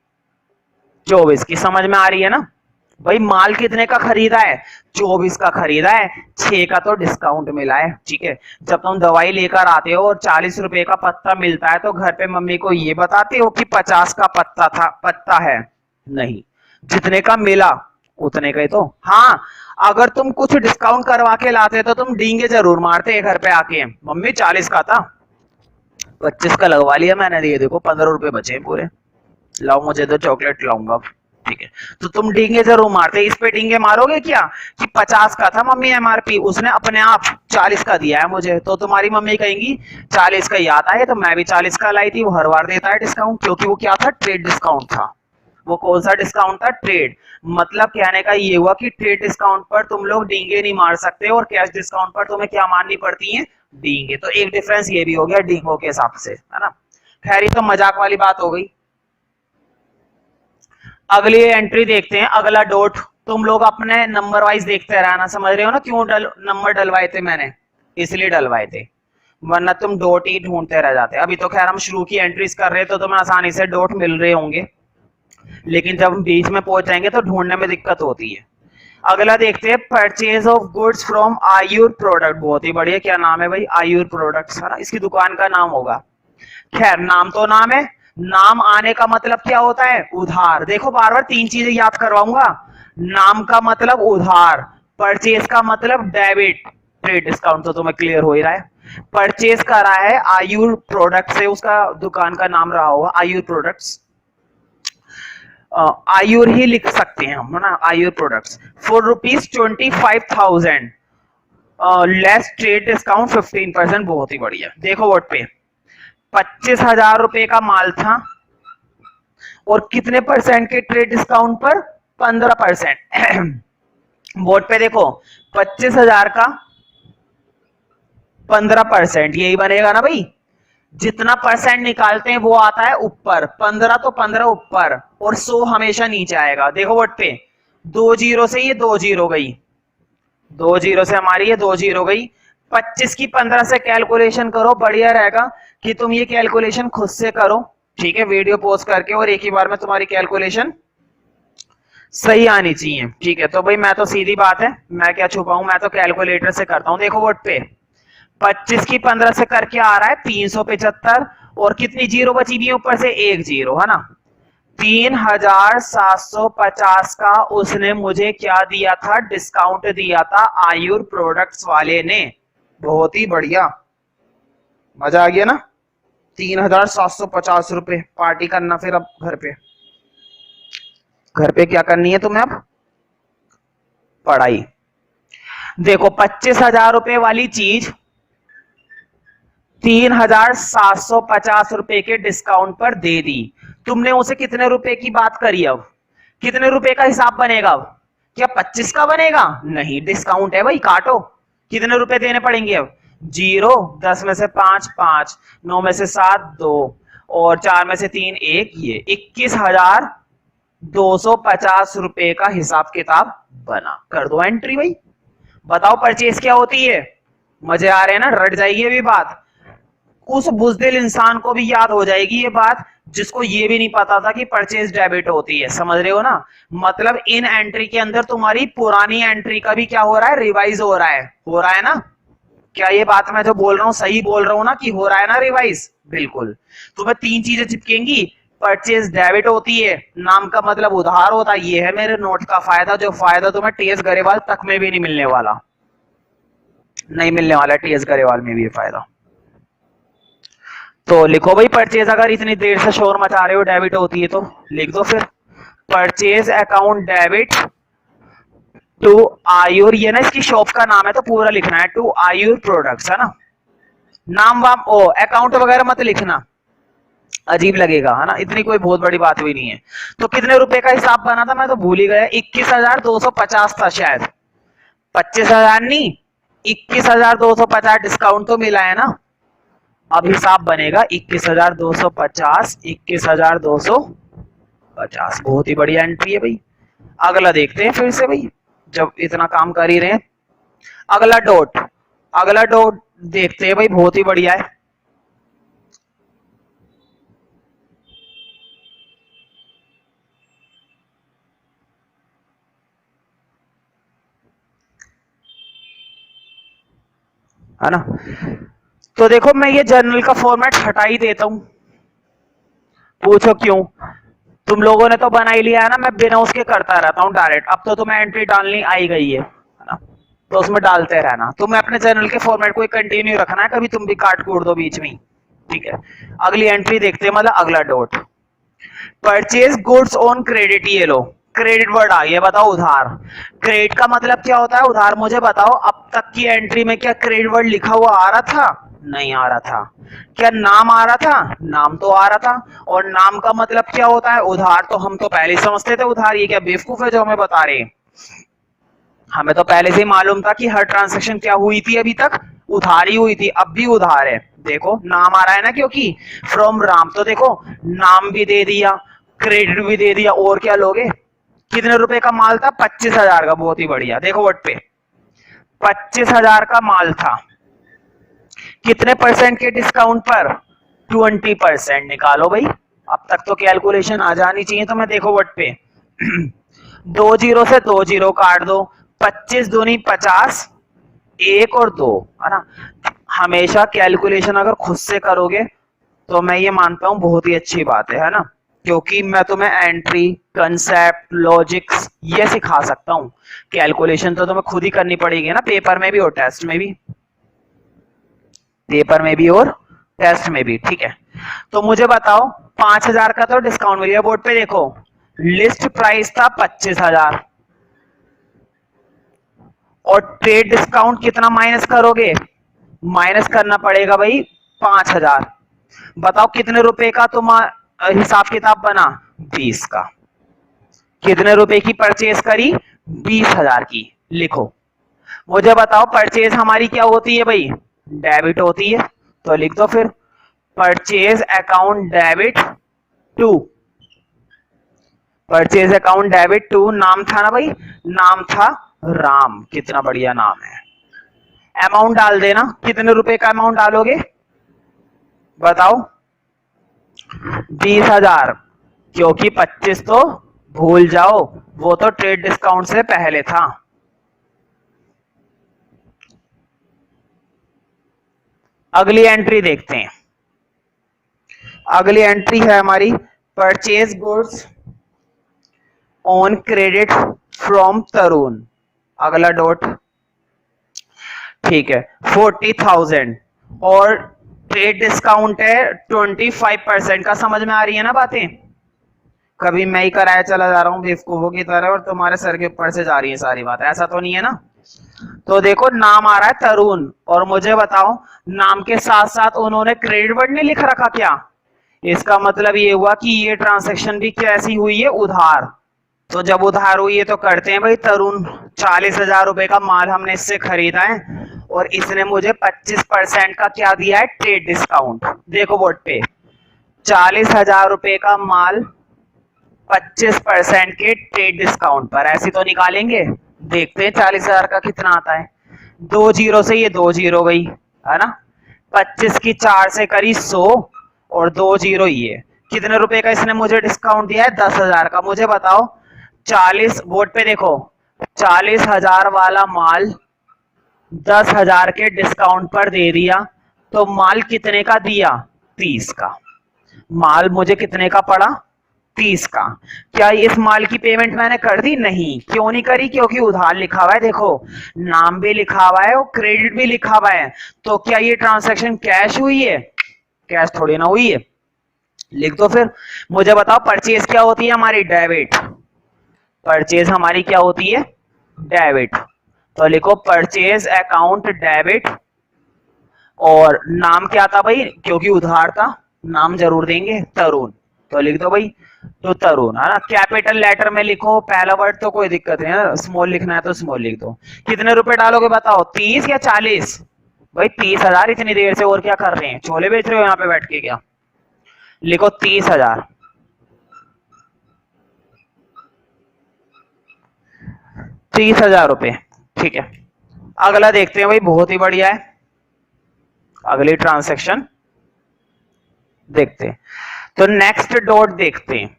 24 की। समझ में आ रही है ना भाई? माल कितने का खरीदा है? 24 का खरीदा है, 6 का तो डिस्काउंट मिला है। ठीक है, जब तुम दवाई लेकर आते हो और 40 रुपए का पत्ता मिलता है, तो घर पे मम्मी को ये बताते हो कि 50 का पत्ता है? नहीं, जितने का मिला उतने का ही तो। हाँ, अगर तुम कुछ डिस्काउंट करवा के लाते तो तुम डींगे जरूर मारते घर पे आके, मम्मी 40 का था, 25 का लगवा लिया मैंने, ये देखो 15 रुपए बचे पूरे, लाओ मुझे तो चॉकलेट लाऊंगा। ठीक है, तो तुम डींगे जरूर मारते। इस पे डींगे मारोगे क्या कि 50 का था मम्मी एमआरपी, उसने अपने आप 40 का दिया है मुझे, तो तुम्हारी मम्मी कहेंगी 40 का ही आता है, तो मैं भी 40 का लाई थी। वो हर बार देता है डिस्काउंट, क्योंकि वो क्या था? ट्रेड डिस्काउंट था। वो कौन सा डिस्काउंट था? ट्रेड। मतलब कहने का ये हुआ कि ट्रेड डिस्काउंट पर तुम लोग डींगे नहीं मार सकते, और कैश डिस्काउंट पर तुम्हें क्या मारनी पड़ती है? डींगे। तो एक डिफरेंस ये भी हो गया डींगों के हिसाब से, है ना। खैर, ये तो मजाक वाली बात हो गई। अगली एंट्री देखते हैं, अगला डॉट। तुम लोग अपने नंबर वाइज देखते रहना, समझ रहे हो ना क्यों नंबर डलवाए थे मैंने? इसलिए डलवाए थे, वरना तुम डॉट ही ढूंढते रह जाते। अभी तो खैर हम शुरू की एंट्रीज कर रहे हैं, तो तुम्हें आसानी से डॉट मिल रहे होंगे, लेकिन जब हम बीच में पहुंच जाएंगे तो ढूंढने में दिक्कत होती है। अगला देखते हैं, purchase of goods from Ayur product. बहुत ही बढ़िया, क्या नाम है भाई? आयुर प्रोडक्ट्स, है ना, इसकी दुकान का नाम होगा। खैर, नाम तो नाम है, नाम आने का मतलब क्या होता है? उधार। देखो बार बार 3 चीजें याद करवाऊंगा। नाम का मतलब उधार, परचेज का मतलब डेबिट, ट्रेड डिस्काउंट तो तुम्हें क्लियर हो ही रहा है। परचेज करा है आयुर प्रोडक्ट से, उसका दुकान का नाम रहा होगा आयुर प्रोडक्ट्स। आयुर ही लिख सकते हैं हम, है ना, Ayur products. For ₹25,000 less trade discount 15%। बहुत ही बढ़िया। देखो वर्ड पे 25,000 रुपए का माल था, और कितने परसेंट के ट्रेड डिस्काउंट पर? 15%। बोर्ड पे देखो, 25,000 का 15%, यही बनेगा ना भाई? जितना परसेंट निकालते हैं वो आता है ऊपर, 15 तो 15 ऊपर, और 100 हमेशा नीचे आएगा। देखो बोर्ड पे 2 जीरो से ये 2 जीरो गई, 2 जीरो से हमारी ये 2 जीरो गई। 25 की 15 से कैलकुलेशन करो, बढ़िया रहेगा कि तुम ये कैलकुलेशन खुद से करो। ठीक है, वीडियो पॉज करके, और एक ही बार में तुम्हारी कैलकुलेशन सही आनी चाहिए। ठीक है, तो भाई मैं तो सीधी बात है, मैं क्या छुपाऊं, मैं तो कैलकुलेटर से करता हूं। देखो बोर्ड पे 25 की 15 से करके आ रहा है 375, और कितनी जीरो बची हुई है ऊपर से? 1 जीरो, है ना। 3,750 का उसने मुझे क्या दिया था? डिस्काउंट दिया था आयुर प्रोडक्ट्स वाले ने। बहुत ही बढ़िया, मजा आ गया ना। 3,750 रुपए पार्टी करना फिर अब घर पे। घर पे क्या करनी है तुम्हें अब? पढ़ाई। देखो 25,000 रुपए वाली चीज 3,750 रुपए के डिस्काउंट पर दे दी। तुमने उसे कितने रुपए की बात करी? अब कितने रुपए का हिसाब बनेगा? अब क्या 25 का बनेगा? नहीं, डिस्काउंट है भाई, काटो। कितने रुपए देने पड़ेंगे अब? 0, 10 में से 5 5, 9 में से 7 2, और 4 में से 3 1, ये 21,250 रुपए का हिसाब किताब बना। कर दो एंट्री भाई। बताओ परचेज क्या होती है? मजे आ रहे हैं ना? रट जाएगी अभी बात। उस बुजदिल इंसान को भी याद हो जाएगी ये बात जिसको ये भी नहीं पता था कि परचेज डेबिट होती है। समझ रहे हो ना? मतलब इन एंट्री के अंदर तुम्हारी पुरानी एंट्री का भी क्या हो रहा है? रिवाइज हो रहा है। हो रहा है ना? क्या ये बात मैं जो बोल रहा हूँ सही बोल रहा हूँ ना कि हो रहा है ना रिवाइज? बिल्कुल। तुम्हें 3 चीजें चिपकेंगी। परचेज डेबिट होती है, नाम का मतलब उधार होता है, ये है मेरे नोट का फायदा, जो फायदा तुम्हें टीएस गरेवाल तक में भी नहीं मिलने वाला। नहीं मिलने वाला टीएस गरेवाल में भी ये फायदा। तो लिखो भाई परचेज, अगर इतनी देर से शोर मचा रहे हो डेबिट होती है तो लिख दो फिर। परचेज अकाउंट डेबिट टू आयुर, ये ना इसकी शॉप का नाम है तो पूरा लिखना है, टू आयुर प्रोडक्ट्स, है ना? नाम वाम ओ अकाउंट वगैरह मत लिखना, अजीब लगेगा, है ना? इतनी कोई बहुत बड़ी बात भी नहीं है। तो कितने रुपए का हिसाब बना था? मैं तो भूल ही गया। 21,250 था शायद। 25,000 नहीं, 21,250 डिस्काउंट तो मिला है ना। अब हिसाब बनेगा 21,250, 21,250। बहुत ही बढ़िया एंट्री है भाई। अगला देखते हैं फिर से भाई, जब इतना काम कर ही रहे हैं। अगला डॉट, अगला डॉट देखते हैं भाई, बहुत ही बढ़िया है। है ना? तो देखो मैं ये जर्नल का फॉर्मेट हटा ही देता हूं। पूछो क्यों? तुम लोगों ने तो बना ही लिया है ना, मैं बिना उसके करता रहता हूँ डायरेक्ट। अब तो तुम्हें एंट्री डालनी आई गई है ना? तो उसमें डालते रहना। तुम्हें अपने चैनल के फॉर्मेट को कंटिन्यू रखना है, कभी तुम भी काट कूट दो बीच में, ठीक है? अगली एंट्री देखते हैं, मतलब अगला dot. Purchase goods on credit, ये लो क्रेडिट वर्ड आ गया। बताओ उधार। क्रेडिट का मतलब क्या होता है? उधार। मुझे बताओ अब तक की एंट्री में क्या क्रेडिट वर्ड लिखा हुआ आ रहा था? नहीं आ रहा था। क्या नाम आ रहा था? नाम तो आ रहा था। और नाम का मतलब क्या होता है? उधार। तो हम तो पहले ही समझते थे उधार। ये क्या बेवकूफ है जो हमें बता रहे हैं? हमें तो पहले से ही मालूम था कि हर ट्रांजेक्शन क्या हुई थी अभी तक? उधार ही हुई थी, अब भी उधार है। देखो नाम आ रहा है ना, क्योंकि फ्रॉम राम। तो देखो नाम भी दे दिया, क्रेडिट भी दे दिया, और क्या लोगे? कितने रुपए का माल था? 25,000 का। बहुत ही बढ़िया। देखो वट पे 25,000 का माल था। कितने परसेंट के डिस्काउंट पर? 20%। निकालो भाई। अब तक तो कैलकुलेशन आ जानी चाहिए। तो मैं देखो वट पे 2 जीरो से 2 जीरो काट दो। 25 दूनी 50, 1 और 2, है ना? हमेशा कैलकुलेशन अगर खुद से करोगे तो मैं ये मानता हूँ बहुत ही अच्छी बात है ना? क्योंकि मैं तुम्हें एंट्री, कंसेप्ट, लॉजिक्स ये सिखा सकता हूँ। कैलकुलेशन तो तुम्हें खुद ही करनी पड़ेगी ना, पेपर में भी और टेस्ट में भी। पेपर में भी और टेस्ट में भी, ठीक है? तो मुझे बताओ 5,000 का तो डिस्काउंट मिल गया। बोर्ड पे देखो लिस्ट प्राइस था 25,000 और ट्रेड डिस्काउंट कितना माइनस करोगे? माइनस करना पड़ेगा भाई 5,000। बताओ कितने रुपए का तुम्हारा हिसाब किताब बना? 20 का। कितने रुपए की परचेज करी? 20,000 की। लिखो। मुझे बताओ परचेज हमारी क्या होती है भाई? डेबिट होती है। तो लिख दो फिर purchase account debit to. Purchase account debit to, नाम था ना भाई? नाम था राम। कितना बढ़िया नाम है। अमाउंट डाल देना। कितने रुपए का अमाउंट डालोगे? बताओ। 20,000। क्योंकि 25 तो भूल जाओ, वो तो ट्रेड डिस्काउंट से पहले था। अगली एंट्री देखते हैं। अगली एंट्री है हमारी purchase goods on credit from Tarun. अगला डॉट, ठीक है 40,000 और ट्रेड डिस्काउंट है 25% का। समझ में आ रही है ना बातें? कभी मैं ही कराया चला जा रहा हूँ बेवकूफों की तरह और तुम्हारे सर के ऊपर से जा रही है सारी बात, ऐसा तो नहीं है ना? तो देखो नाम आ रहा है तरुण, और मुझे बताओ नाम के साथ साथ उन्होंने क्रेडिट वर्ड नहीं लिख रखा क्या? इसका मतलब ये हुआ कि ये ट्रांजैक्शन भी कैसी हुई है? उधार। तो जब उधार हुई है तो करते हैं भाई तरुण, 40,000 रुपए का माल हमने इससे खरीदा है और इसने मुझे 25% का क्या दिया है? Trade discount. देखो बोर्ड पे 40,000 रुपए का माल 25% के ट्रेड डिस्काउंट पर, ऐसी तो निकालेंगे। देखते हैं 40,000 का कितना आता है। 2 जीरो से ये 2 जीरो गई है ना, 25 की 4 से करी 100 और 2 जीरो ये। कितने रुपए का इसने मुझे डिस्काउंट दिया है? 10,000 का। मुझे बताओ 40, बोर्ड पे देखो 40,000 वाला माल 10,000 के डिस्काउंट पर दे दिया तो माल कितने का दिया? 30 का। माल मुझे कितने का पड़ा? 30 का। क्या इस माल की पेमेंट मैंने कर दी? नहीं। क्यों नहीं करी? क्योंकि उधार लिखा हुआ है, देखो नाम भी लिखा हुआ है और क्रेडिट भी लिखा हुआ है। तो क्या ये ट्रांजैक्शन कैश हुई है? कैश थोड़ी ना हुई है। लिख दो फिर। मुझे बताओ परचेज क्या होती है हमारी? डेबिट। परचेज हमारी क्या होती है? डेबिट। तो लिखो परचेज अकाउंट डेबिट। और नाम क्या था भाई? क्योंकि उधार था नाम जरूर देंगे, तरुण। तो लिख दो भाई, तो तरुण है ना। कैपिटल लेटर में लिखो, पहला वर्ड तो कोई दिक्कत नहीं है, स्मॉल लिखना है तो स्मॉल लिख दो। कितने रुपए डालोगे बताओ? 30 या 40? भाई 30,000। इतनी देर से और क्या कर रहे हैं? छोले बेच रहे हो यहाँ पे बैठ के क्या? लिखो 30,000। 30,000 रुपए। ठीक है, अगला देखते हैं भाई, बहुत ही बढ़िया है। अगली ट्रांसैक्शन देखते हैं। तो नेक्स्ट डॉट देखते हैं,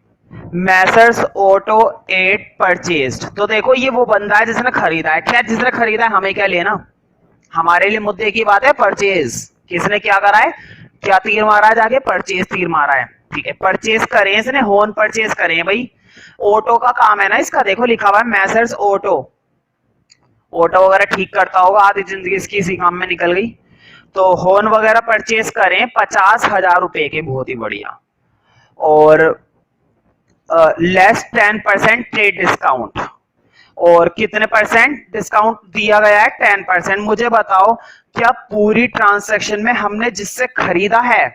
मैसर्स ऑटो 8 परचेज्ड। तो देखो ये वो बंदा है जिसने खरीदा है। क्या जिसने खरीदा है हमें क्या लेना? हमारे लिए मुद्दे की बात है परचेज। किसने क्या करा है? क्या तीर मारा है जाके? परचेज तीर मारा है। ठीक है, परचेज करें इसने, होन परचेज करें भाई। ऑटो का काम है ना इसका, देखो लिखा हुआ है मैसर्स ऑटो। ऑटो वगैरह ठीक करता होगा, आधी जिंदगी इसकी इसी काम में निकल गई। तो होन वगैरह परचेज करें 50,000 रुपए के, बहुत ही बढ़िया। और लेस 10% ट्रेड डिस्काउंट। और कितने परसेंट डिस्काउंट दिया गया है? 10%। मुझे बताओ क्या पूरी ट्रांजैक्शन में हमने जिससे खरीदा है,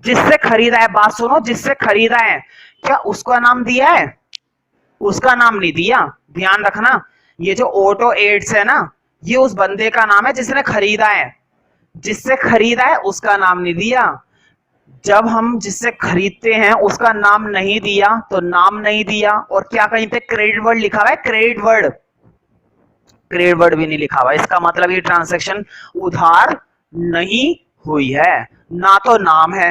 जिससे खरीदा है, बात सुनो, जिससे खरीदा है, क्या उसका नाम दिया है? उसका नाम नहीं दिया। ध्यान रखना, ये जो ऑटो एड्स है ना, ये उस बंदे का नाम है जिसने खरीदा है। जिससे खरीदा है उसका नाम नहीं दिया। जब हम जिससे खरीदते हैं उसका नाम नहीं दिया तो नाम नहीं दिया। और क्या कहीं पे क्रेडिट वर्ड लिखा हुआ है? क्रेडिट वर्ड, क्रेडिट वर्ड भी नहीं लिखा हुआ। इसका मतलब ये ट्रांजैक्शन उधार नहीं हुई है। ना तो नाम है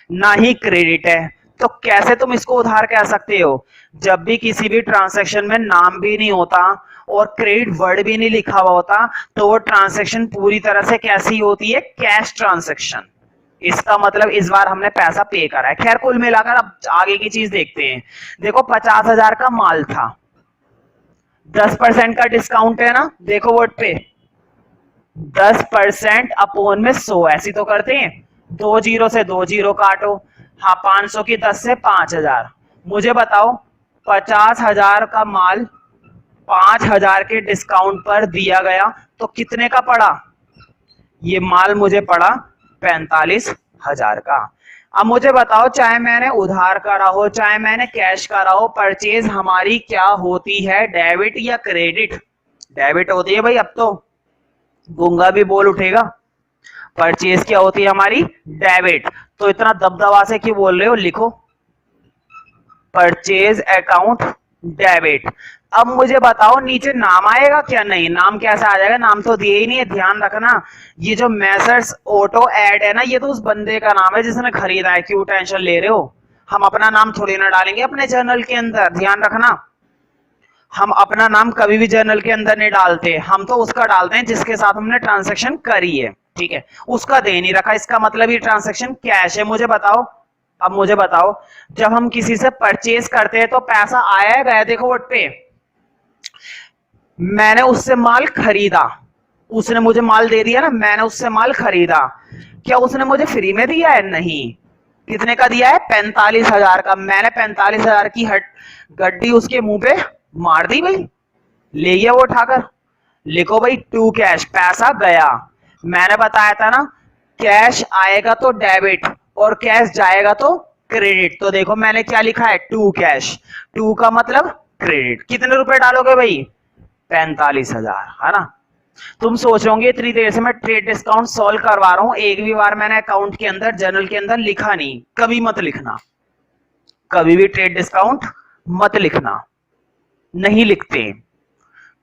ना ही क्रेडिट है, तो कैसे तुम इसको उधार कह सकते हो? जब भी किसी भी ट्रांजैक्शन में नाम भी नहीं होता और क्रेडिट वर्ड भी नहीं लिखा हुआ होता तो वो ट्रांजैक्शन पूरी तरह से कैसी होती है? Cash transaction. इसका मतलब इस बार हमने पैसा पे करा है। खैर कुल मिलाकर अब आगे की चीज देखते हैं। देखो 50,000 का माल था, 10% का डिस्काउंट है ना, देखो वर्ड पे 10% अपोन में 100, ऐसी तो करते हैं। 2 जीरो से 2 जीरो काटो, हाँ 500 की 10 से 5,000। मुझे बताओ 50,000 का माल 5,000 के डिस्काउंट पर दिया गया तो कितने का पड़ा? ये माल मुझे पड़ा 45,000 का। अब मुझे बताओ चाहे मैंने उधार करा हो चाहे मैंने कैश करा हो, परचेज हमारी क्या होती है? डेबिट या क्रेडिट? डेबिट होती है भाई। अब तो गूंगा भी बोल उठेगा। परचेज क्या होती है हमारी? डेबिट। तो इतना दबदबा से क्यों बोल रहे हो? लिखो परचेज अकाउंट डेबिट। अब मुझे बताओ नीचे नाम आएगा क्या? नहीं, नाम कैसा आ जाएगा? नाम तो दिए ही नहीं है। ध्यान रखना, ये जो मैसर्स ऑटो ऐड है ना, ये तो उस बंदे का नाम है जिसने खरीदा है। क्यों टेंशन ले रहे हो? हम अपना नाम थोड़ी ना डालेंगे अपने जर्नल के अंदर। ध्यान रखना, हम अपना नाम कभी भी जर्नल के अंदर नहीं डालते, हम तो उसका डालते हैं जिसके साथ हमने ट्रांजैक्शन करी है। ठीक है, उसका दे नहीं रखा, इसका मतलब ये ट्रांजैक्शन कैश है। मुझे बताओ, अब मुझे बताओ जब हम किसी से परचेज करते हैं तो पैसा आया है गया? देखो वर्ड पे मैंने उससे माल खरीदा, उसने मुझे माल दे दिया ना, मैंने उससे माल खरीदा, क्या उसने मुझे फ्री में दिया है? नहीं। कितने का दिया है? 45,000 का। मैंने 45,000 की गड्डी उसके मुंह पे मार दी भाई, ले गया वो उठाकर। लिखो भाई टू कैश, पैसा गया। मैंने बताया था ना, कैश आएगा तो डेबिट और कैश जाएगा तो क्रेडिट। तो देखो मैंने क्या लिखा है, टू कैश। टू का मतलब क्रेडिट। कितने रुपए डालोगे भाई? 45,000, है ना। तुम सोच रहे होंगे इतनी देर से मैं ट्रेड डिस्काउंट सॉल्व करवा रहा हूं, एक भी बार मैंने अकाउंट के अंदर, जर्नल के अंदर लिखा नहीं। कभी मत लिखना, कभी भी ट्रेड डिस्काउंट मत लिखना, नहीं लिखते।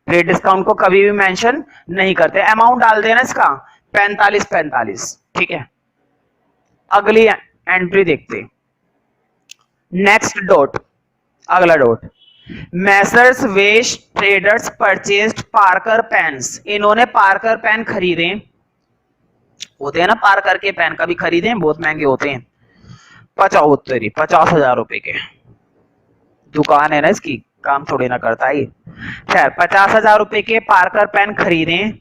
ट्रेड डिस्काउंट को कभी भी मेंशन नहीं करते। अमाउंट डाल देना इसका 45 45, ठीक है। अगली एंट्री देखते, नेक्स्ट डॉट, अगला डॉट। मैसर्स वेश ट्रेडर्स परचेज्ड पार्कर पेन्स। इन्होंने पार्कर पेन खरीदे, होते हैं ना पार्कर के पेन, कभी खरीदे, बहुत महंगे होते हैं। 50,000 रुपए के, दुकान है ना इसकी, काम थोड़ी ना करता है। खैर 50,000 रुपए के पार्कर पेन खरीदे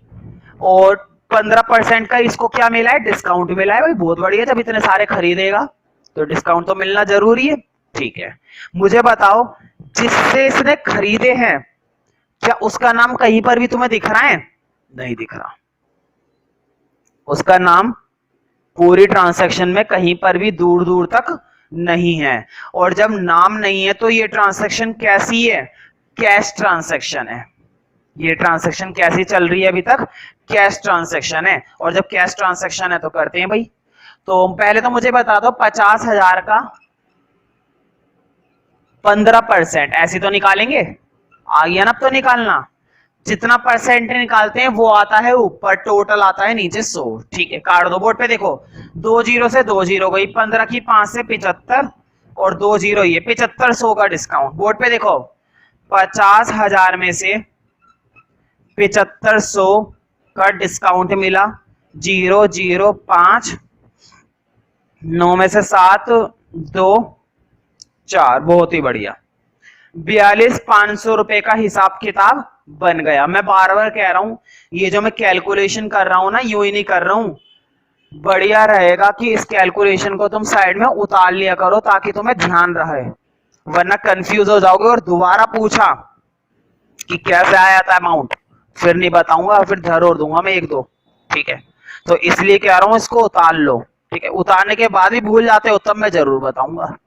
और 15% का इसको क्या मिला है? डिस्काउंट मिला है भाई। बहुत बढ़िया, जब इतने सारे खरीदेगा तो डिस्काउंट तो मिलना जरूरी है, ठीक है। मुझे बताओ, जिससे इसने खरीदे हैं, क्या उसका नाम कहीं पर भी तुम्हें दिख रहा है? नहीं दिख रहा। उसका नाम पूरी ट्रांजैक्शन में कहीं पर भी दूर दूर तक नहीं है। और जब नाम नहीं है तो ये ट्रांजैक्शन कैसी है? कैश ट्रांजैक्शन है। ये ट्रांजैक्शन कैसी चल रही है अभी तक? कैश ट्रांजैक्शन है। और जब कैश ट्रांजैक्शन है तो करते हैं भाई। तो पहले तो मुझे बता दो, 50,000 का 15%, ऐसी तो निकालेंगे। आ गया ना अब तो निकालना। जितना परसेंट निकालते हैं वो आता है ऊपर, टोटल आता है नीचे 100, ठीक है। काट दो बोर्ड पे, देखो 2 जीरो से 2 जीरो गई, 15 की 5 से 75 और 2 जीरो, ये 75, 100 का डिस्काउंट। बोर्ड पे देखो 50,000 में से 7500 का डिस्काउंट मिला, 005, 9 में से 7, 2, 4, बहुत ही बढ़िया। 42,500 रुपए का हिसाब किताब बन गया। मैं बार बार कह रहा हूं, ये जो मैं कैलकुलेशन कर रहा हूं ना, यूं ही नहीं कर रहा हूं। बढ़िया रहेगा कि इस कैलकुलेशन को तुम साइड में उतार लिया करो ताकि तुम्हें ध्यान रहे, वरना कंफ्यूज हो जाओगे और दोबारा पूछा कि कैसे आया था अमाउंट, फिर नहीं बताऊंगा, फिर धर दूंगा मैं एक दो, ठीक है। तो इसलिए कह रहा हूं इसको उतार लो, ठीक है। उतारने के बाद भी भूल जाते हो तब मैं जरूर बताऊंगा,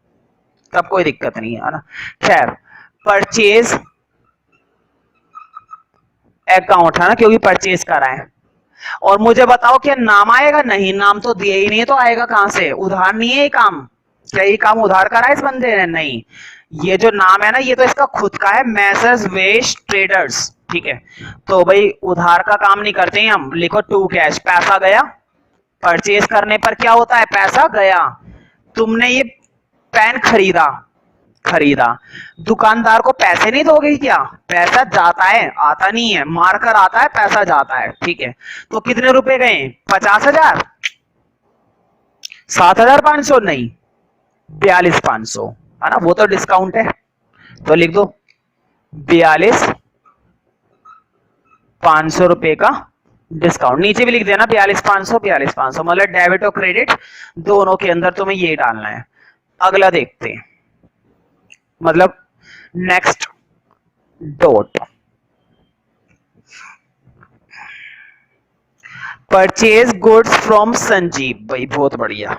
तब कोई दिक्कत नहीं है ना। खैर, परचेज अकाउंट है ना, क्योंकि परचेज करा है। और मुझे बताओ क्या नाम आएगा? नहीं, नाम तो दिया ही नहीं है, तो आएगा कहां से? उधार नहीं है ये काम। क्या ये काम उधार करा है इस बंदे ने? नहीं। ये जो नाम है ना, ये तो इसका खुद का है, मैसर्स वेश ट्रेडर्स, ठीक है। तो भाई उधार का काम नहीं करते हैं हम। लिखो टू कैश, पैसा गया। परचेज करने पर क्या होता है? पैसा गया। तुमने ये पेन खरीदा, खरीदा, दुकानदार को पैसे नहीं दोगे क्या? पैसा जाता है, आता नहीं है। मारकर आता है, पैसा जाता है, ठीक है। तो कितने रुपए गए? 50,000, 7,500 नहीं, 42,500, है ना। वो तो डिस्काउंट है, तो लिख दो 42,500 रुपए का डिस्काउंट। नीचे भी लिख देना 42,500, 42,500, मतलब डेबिट और क्रेडिट दोनों के अंदर तुम्हें ये डालना है। अगला देखते हैं, मतलब next dot. Purchase goods from Sanjeev, भाई बहुत बढ़िया।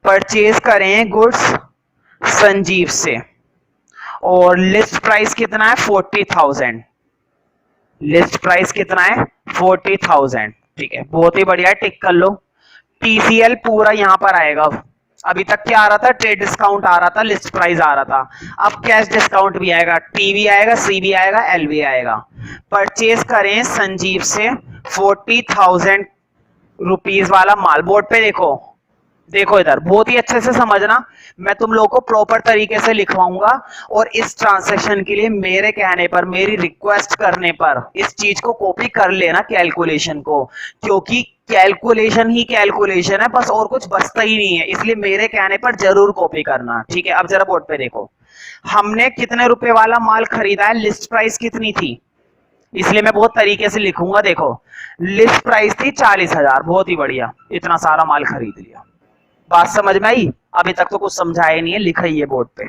परचेज करें गुड्स संजीव से और लिस्ट प्राइस कितना है? 40,000। लिस्ट प्राइस कितना है? 40,000, ठीक है। बहुत ही बढ़िया, टिक कर लो। टीसीएल पूरा यहां पर आएगा। अभी तक क्या आ रहा था? ट्रेड डिस्काउंट आ रहा था, लिस्ट प्राइस आ रहा था। अब कैश डिस्काउंट भी आएगा, टी भी आएगा, सी भी आएगा, एल भी आएगा। परचेज करें संजीव से 40,000 रुपीज वाला माल। बोर्ड पे देखो, देखो इधर, बहुत ही अच्छे से समझना। मैं तुम लोगों को प्रॉपर तरीके से लिखवाऊंगा और इस ट्रांसैक्शन के लिए मेरे कहने पर, मेरी रिक्वेस्ट करने पर इस चीज को कॉपी कर लेना, कैलकुलेशन को, क्योंकि कैलकुलेशन ही कैलकुलेशन है बस, और कुछ बचता ही नहीं है। इसलिए मेरे कहने पर जरूर कॉपी करना, ठीक है। अब जरा बोर्ड पे देखो, हमने कितने रुपए वाला माल खरीदा है? लिस्ट प्राइस कितनी थी? इसलिए मैं बहुत तरीके से लिखूंगा। देखो लिस्ट प्राइस थी 40,000, बहुत ही बढ़िया, इतना सारा माल खरीद लिया। बात समझ में आई? अभी तक तो कुछ समझाया नहीं है, लिखा ही है बोर्ड पे।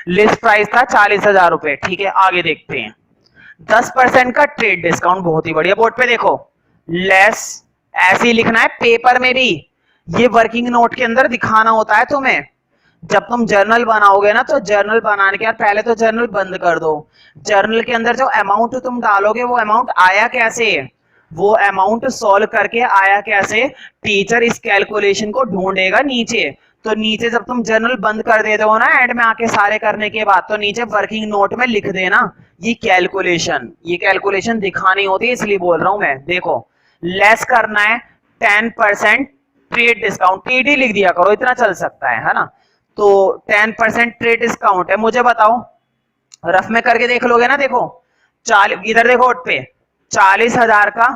लिस्ट प्राइस था 40,000 रुपए, ठीक है। आगे देखते हैं 10% का ट्रेड डिस्काउंट, बहुत ही बढ़िया। बोर्ड पे देखो लेस, ऐसे ही लिखना है पेपर में भी, ये वर्किंग नोट के अंदर दिखाना होता है तुम्हें। जब तुम जर्नल बनाओगे ना, तो जर्नल बनाने के बाद पहले तो जर्नल बंद कर दो। जर्नल के अंदर जो अमाउंट तुम डालोगे वो अमाउंट आया कैसे, वो अमाउंट सॉल्व करके आया कैसे, टीचर इस कैलकुलेशन को ढूंढेगा नीचे। तो नीचे जब तुम जर्नल बंद कर देते हो ना एंड में आके सारे करने के बाद, तो नीचे वर्किंग नोट में लिख देना ये कैलकुलेशन दिखानी होती है, इसलिए बोल रहा हूं मैं। देखो लेस करना है 10% ट्रेड डिस्काउंट, टीडी लिख दिया करो, इतना चल सकता है ना। तो 10% ट्रेड डिस्काउंट है। मुझे बताओ रफ में करके देख लोगे ना। देखो इधर देखो वोट पे 40,000 का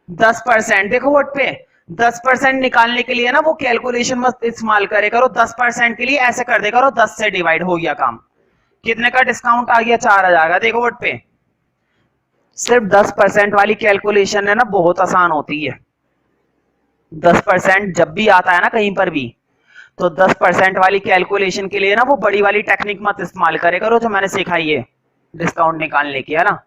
10%, देखो वोट पे 10% निकालने के लिए ना वो कैलकुलेशन मत इस्तेमाल करे करो। 10% के लिए ऐसे कर दे करो, 10 से डिवाइड हो गया काम। कितने का डिस्काउंट आ गया? 4,000 का। देखो वोट पे सिर्फ 10% वाली कैलकुलेशन है ना, बहुत आसान होती है। 10% जब भी आता है ना कहीं पर भी, तो 10% वाली कैलकुलेशन के लिए ना वो बड़ी वाली टेक्निक मत इस्तेमाल करे करो जो मैंने सिखाई है डिस्काउंट निकालने की, है ना।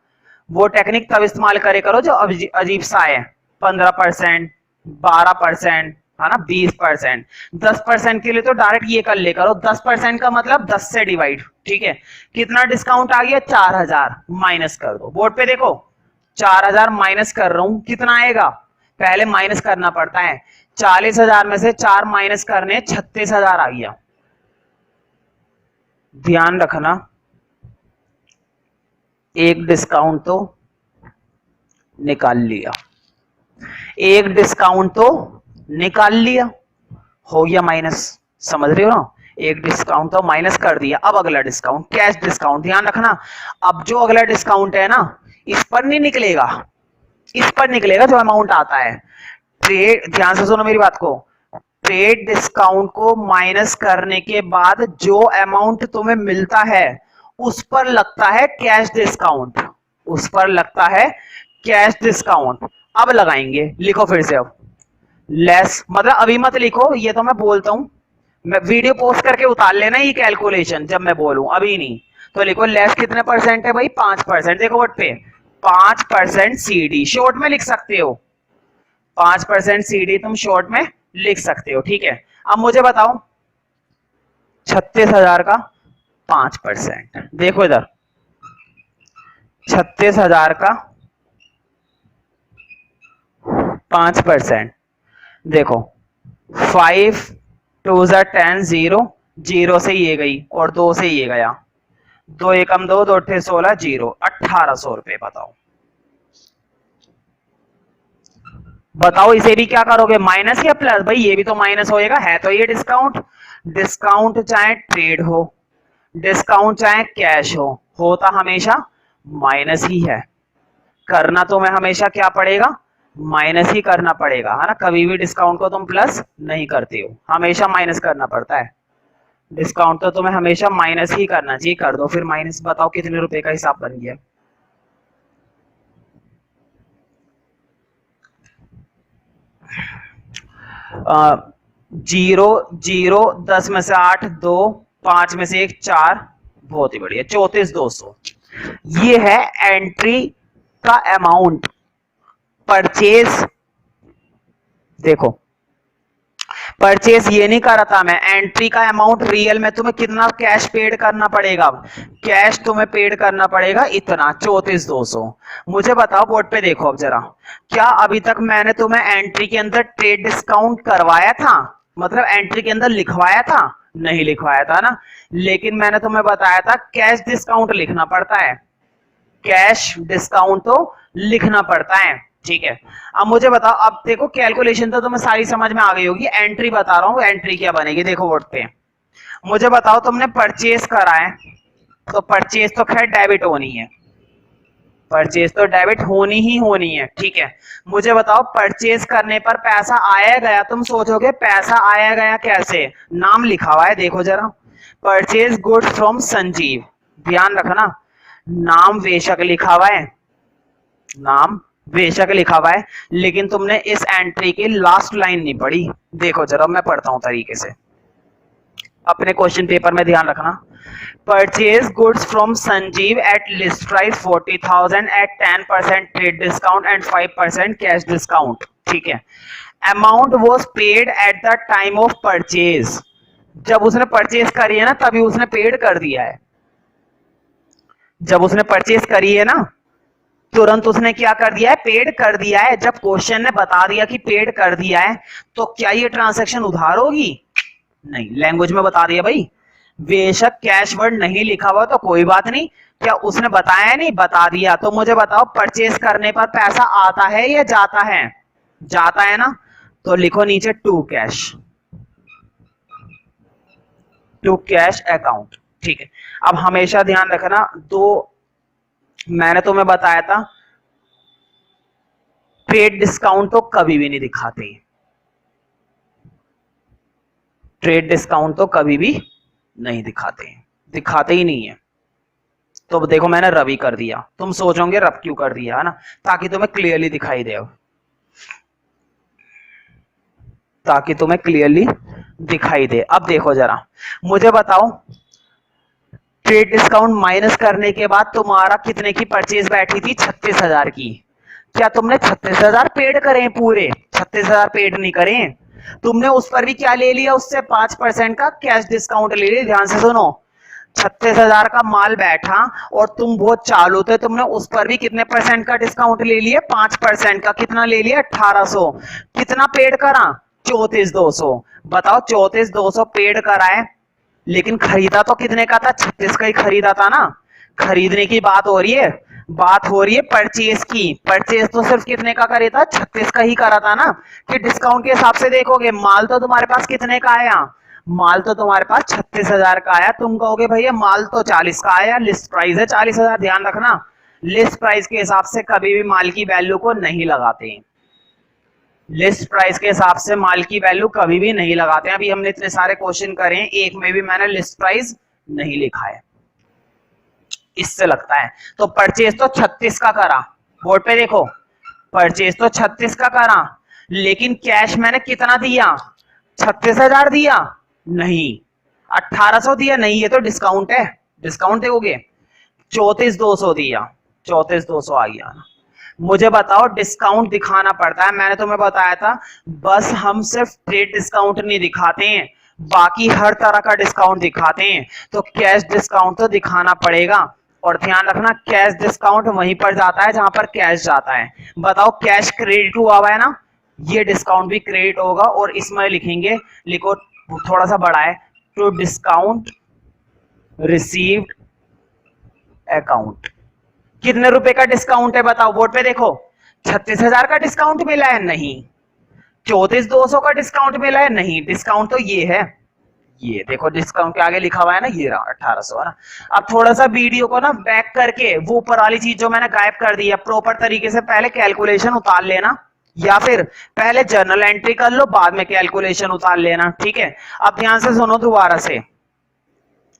वो टेक्निक तब इस्तेमाल करे करो जो अजीब सा है। 15%, 12%, है ना, 20%। 10% के लिए तो डायरेक्ट ये कर ले करो, 10% का मतलब 10 से डिवाइड, ठीक है। कितना डिस्काउंट आ गया? 4,000, माइनस कर दो। बोर्ड पे देखो 4,000 माइनस कर रहा हूं, कितना आएगा? पहले माइनस करना पड़ता है। 40,000 में से 4 माइनस करने 36,000 आ गया। ध्यान रखना, एक डिस्काउंट तो निकाल लिया, एक डिस्काउंट तो निकाल लिया, हो गया माइनस। समझ रहे हो ना? एक डिस्काउंट तो माइनस कर दिया। अब अगला डिस्काउंट कैश डिस्काउंट, ध्यान रखना। अब जो अगला डिस्काउंट है ना, इस पर नहीं निकलेगा, इस पर निकलेगा जो अमाउंट आता है। ट्रेड, ध्यान से सुनो मेरी बात को, ट्रेड डिस्काउंट को माइनस करने के बाद जो अमाउंट तुम्हें मिलता है उस पर लगता है कैश डिस्काउंट, उस पर लगता है कैश डिस्काउंट। अब लगाएंगे, लिखो फिर से। अब लेस मतलब अभी मत लिखो, ये तो मैं बोलता हूं, मैं वीडियो पोस्ट करके उतार लेना ये कैलकुलेशन जब मैं बोलूं, अभी नहीं। तो लिखो लेस कितने परसेंट है भाई? 5%। देखो वोट पे 5% सीडी शॉर्ट में लिख सकते हो, 5% सीडी तुम शॉर्ट में लिख सकते हो, ठीक है। अब मुझे बताओ 36,000 का 5%, देखो इधर 36,000 का 5%, देखो 5 2 10, 0 से ये गई और 2 से ये गया, 2 एकम 2, 2 अट्ठे 16, 0, 1,800 रुपए। बताओ इसे भी क्या करोगे, माइनस या प्लस? भाई ये भी तो माइनस होएगा, है तो ये डिस्काउंट। डिस्काउंट चाहे ट्रेड हो, डिस्काउंट चाहे कैश हो, होता हमेशा माइनस ही है। करना तो मैं हमेशा क्या पड़ेगा? माइनस ही करना पड़ेगा, है ना। कभी भी डिस्काउंट को तुम प्लस नहीं करते हो, हमेशा माइनस करना पड़ता है। डिस्काउंट तो तुम्हें हमेशा माइनस ही करना चाहिए। कर दो फिर माइनस, बताओ कितने रुपए का हिसाब बन गया। जीरो जीरो, 10 में से 8, 2, 5 में से 1, 4, बहुत ही बढ़िया, 34,200। ये है एंट्री का अमाउंट। परचेज, देखो परचेज ये नहीं कर रहा था मैं, एंट्री का अमाउंट रियल में तुम्हें कितना कैश पेड करना पड़ेगा, कैश तुम्हें पेड करना पड़ेगा इतना 34,200। मुझे बताओ बोर्ड पे देखो अब जरा, क्या अभी तक मैंने तुम्हें एंट्री के अंदर ट्रेड डिस्काउंट करवाया था, मतलब एंट्री के अंदर लिखवाया था? नहीं लिखवाया था ना। लेकिन मैंने तुम्हें बताया था कैश डिस्काउंट लिखना पड़ता है, कैश डिस्काउंट तो लिखना पड़ता है, ठीक है। अब मुझे बताओ, अब देखो कैलकुलेशन तो तुम्हें सारी समझ में आ गई होगी, एंट्री बता रहा हूं एंट्री क्या बनेगी। देखो बोर्ड पे मुझे बताओ, तुमने परचेज करा है तो परचेज तो खैर डेबिट होनी है, परचेज तो डेबिट होनी ही होनी है, ठीक है। मुझे बताओ परचेज करने पर पैसा आया गया, तुम सोचोगे पैसा आया गया कैसे? नाम लिखा हुआ है, देखो जरा, परचेज गुड्स फ्रॉम संजीव, ध्यान रखना नाम बेशक लिखा हुआ है, नाम बेशक लिखा हुआ है, लेकिन तुमने इस एंट्री की लास्ट लाइन नहीं पढ़ी। देखो जरा मैं पढ़ता हूं तरीके से, अपने क्वेश्चन पेपर में ध्यान रखना। Purchase goods from Sanjeev at list price 40,000 at 10% trade discount and 5% cash discount. ठीक है, amount was paid at the time of purchase. जब उसने परचेज करी है ना तभी उसने पेड कर दिया है। जब उसने परचेज करी है ना तुरंत उसने क्या कर दिया है, पेड कर दिया है। जब क्वेश्चन ने बता दिया कि पेड कर दिया है तो क्या ये ट्रांजैक्शन उधार होगी? नहीं, लैंग्वेज में बता दिया भाई। बेशक कैश वर्ड नहीं लिखा हुआ तो कोई बात नहीं, क्या उसने बताया नहीं, बता दिया। तो मुझे बताओ परचेज करने पर पैसा आता है या जाता है? जाता है ना, तो लिखो नीचे टू कैश अकाउंट। ठीक है, अब हमेशा ध्यान रखना, दो मैंने तुम्हें बताया था ट्रेड डिस्काउंट तो कभी भी नहीं दिखाते, ट्रेड डिस्काउंट तो कभी भी नहीं दिखाते, दिखाते ही नहीं है। तो देखो मैंने रवि कर दिया, तुम सोचोगे रब क्यों कर दिया, है ना, ताकि तुम्हें क्लियरली दिखाई दे, ताकि तुम्हें क्लियरली दिखाई दे। अब देखो जरा, मुझे बताओ ट्रेड डिस्काउंट माइनस करने के बाद तुम्हारा कितने की परचेज बैठी थी? 36,000 की। क्या तुमने 36,000 पेड करें? पूरे 36,000 पेड नहीं करें, तुमने उस पर भी क्या ले लिया? उससे 5% का कैश डिस्काउंट ले लिया। ध्यान से सुनो, 36,000 का माल बैठा और तुम बहुत चालू थे, तुमने उस पर भी कितने परसेंट का डिस्काउंट ले लिया? 5% का। कितना ले लिया? 1800। कितना पेड करा? 34,200। बताओ 34,200 पेड कराए, लेकिन खरीदा तो कितने का था? 36 का ही खरीदा था ना। खरीदने की बात हो रही है, बात हो रही है परचेज की। परचेज तो सिर्फ कितने का करे था? 36 का ही करा था ना। कि डिस्काउंट के हिसाब से देखोगे, माल तो तुम्हारे पास कितने का आया? माल तो तुम्हारे पास 36,000 का आया। तुम कहोगे भैया माल तो 40 का आया, लिस्ट प्राइस है 40,000। ध्यान रखना, लिस्ट प्राइस के हिसाब से कभी भी माल की वैल्यू को नहीं लगाते, लिस्ट प्राइस के हिसाब से माल की वैल्यू कभी भी नहीं लगाते हैं। अभी हमने इतने सारे क्वेश्चन करे हैं, एक में भी मैंने लिस्ट प्राइस नहीं लिखा है, इससे लगता है। तो परचेज तो 36 का करा, बोर्ड पे देखो, परचेज तो 36 का करा, लेकिन कैश मैंने कितना दिया? 36,000 दिया? नहीं। 1800 दिया? नहीं, ये तो डिस्काउंट है, डिस्काउंट दोगे। 34,200 दिया, 34,200 आ गया। मुझे बताओ डिस्काउंट दिखाना पड़ता है, मैंने तुम्हें बताया था बस हम सिर्फ ट्रेड डिस्काउंट नहीं दिखाते हैं, बाकी हर तरह का डिस्काउंट दिखाते हैं। तो कैश डिस्काउंट तो दिखाना पड़ेगा। और ध्यान रखना कैश डिस्काउंट वहीं पर जाता है जहां पर कैश जाता है। बताओ कैश क्रेडिट हुआ है ना, ये डिस्काउंट भी क्रेडिट होगा। और इसमें लिखेंगे, लिखो थोड़ा सा बड़ा है, टू डिस्काउंट रिसीव्ड अकाउंट। कितने रुपए का डिस्काउंट है बताओ, बोर्ड पे देखो। 36,000 का डिस्काउंट मिला है? नहीं। 34,200 का डिस्काउंट मिला है? नहीं। डिस्काउंट तो ये है, ये देखो डिस्काउंट के आगे लिखा हुआ है ना, ये रहा 1800, है ना। अब थोड़ा सा वीडियो को ना बैक करके वो ऊपर वाली चीज जो मैंने गायब कर दी है, प्रॉपर तरीके से पहले कैलकुलेशन उतार लेना, या फिर पहले जर्नल एंट्री कर लो बाद में कैलकुलेशन उतार लेना। ठीक है, अब ध्यान से सुनो दोबारा से,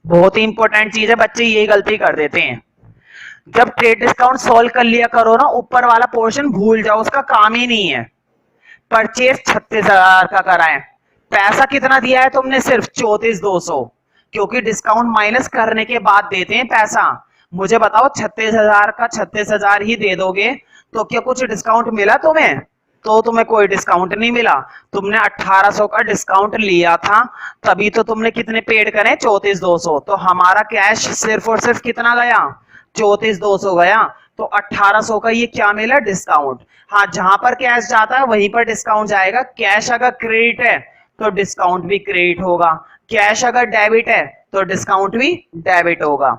बहुत ही इंपॉर्टेंट चीज है, बच्चे यही गलती कर देते हैं। जब ट्रेड डिस्काउंट सॉल्व कर लिया करो ना, ऊपर वाला पोर्शन भूल जाओ, उसका काम ही नहीं है। परचेज 36,000 का करा है, पैसा कितना दिया है तुमने? सिर्फ 34,200, क्योंकि डिस्काउंट माइनस करने के बाद देते हैं पैसा। मुझे बताओ 36,000 का 36,000 ही दे दोगे तो क्या कुछ डिस्काउंट मिला तुम्हें? तो तुम्हें कोई डिस्काउंट नहीं मिला। तुमने 1800 का डिस्काउंट लिया था, तभी तो तुमने कितने पेड करे? 34,200। तो हमारा कैश सिर्फ और सिर्फ कितना गया? 34,200 गया। तो 1800 का ये क्या मिला? डिस्काउंट। हाँ, जहां पर कैश जाता है वहीं पर डिस्काउंट जाएगा। कैश अगर क्रेडिट है तो डिस्काउंट भी क्रेडिट होगा, कैश अगर डेबिट है तो डिस्काउंट भी डेबिट होगा।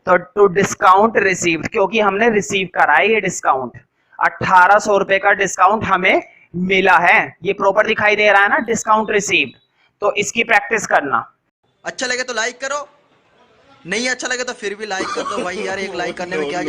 तो टू डिस्काउंट रिसीव्ड, क्योंकि हमने रिसीव करा है ये डिस्काउंट, 1800 रुपए का डिस्काउंट हमें मिला है। ये प्रॉपर दिखाई दे रहा है ना, डिस्काउंट रिसीव्ड। तो इसकी प्रैक्टिस करना। अच्छा लगे तो लाइक करो, नहीं अच्छा लगे तो फिर भी लाइक कर दो भाई यार, एक लाइक करने में क्या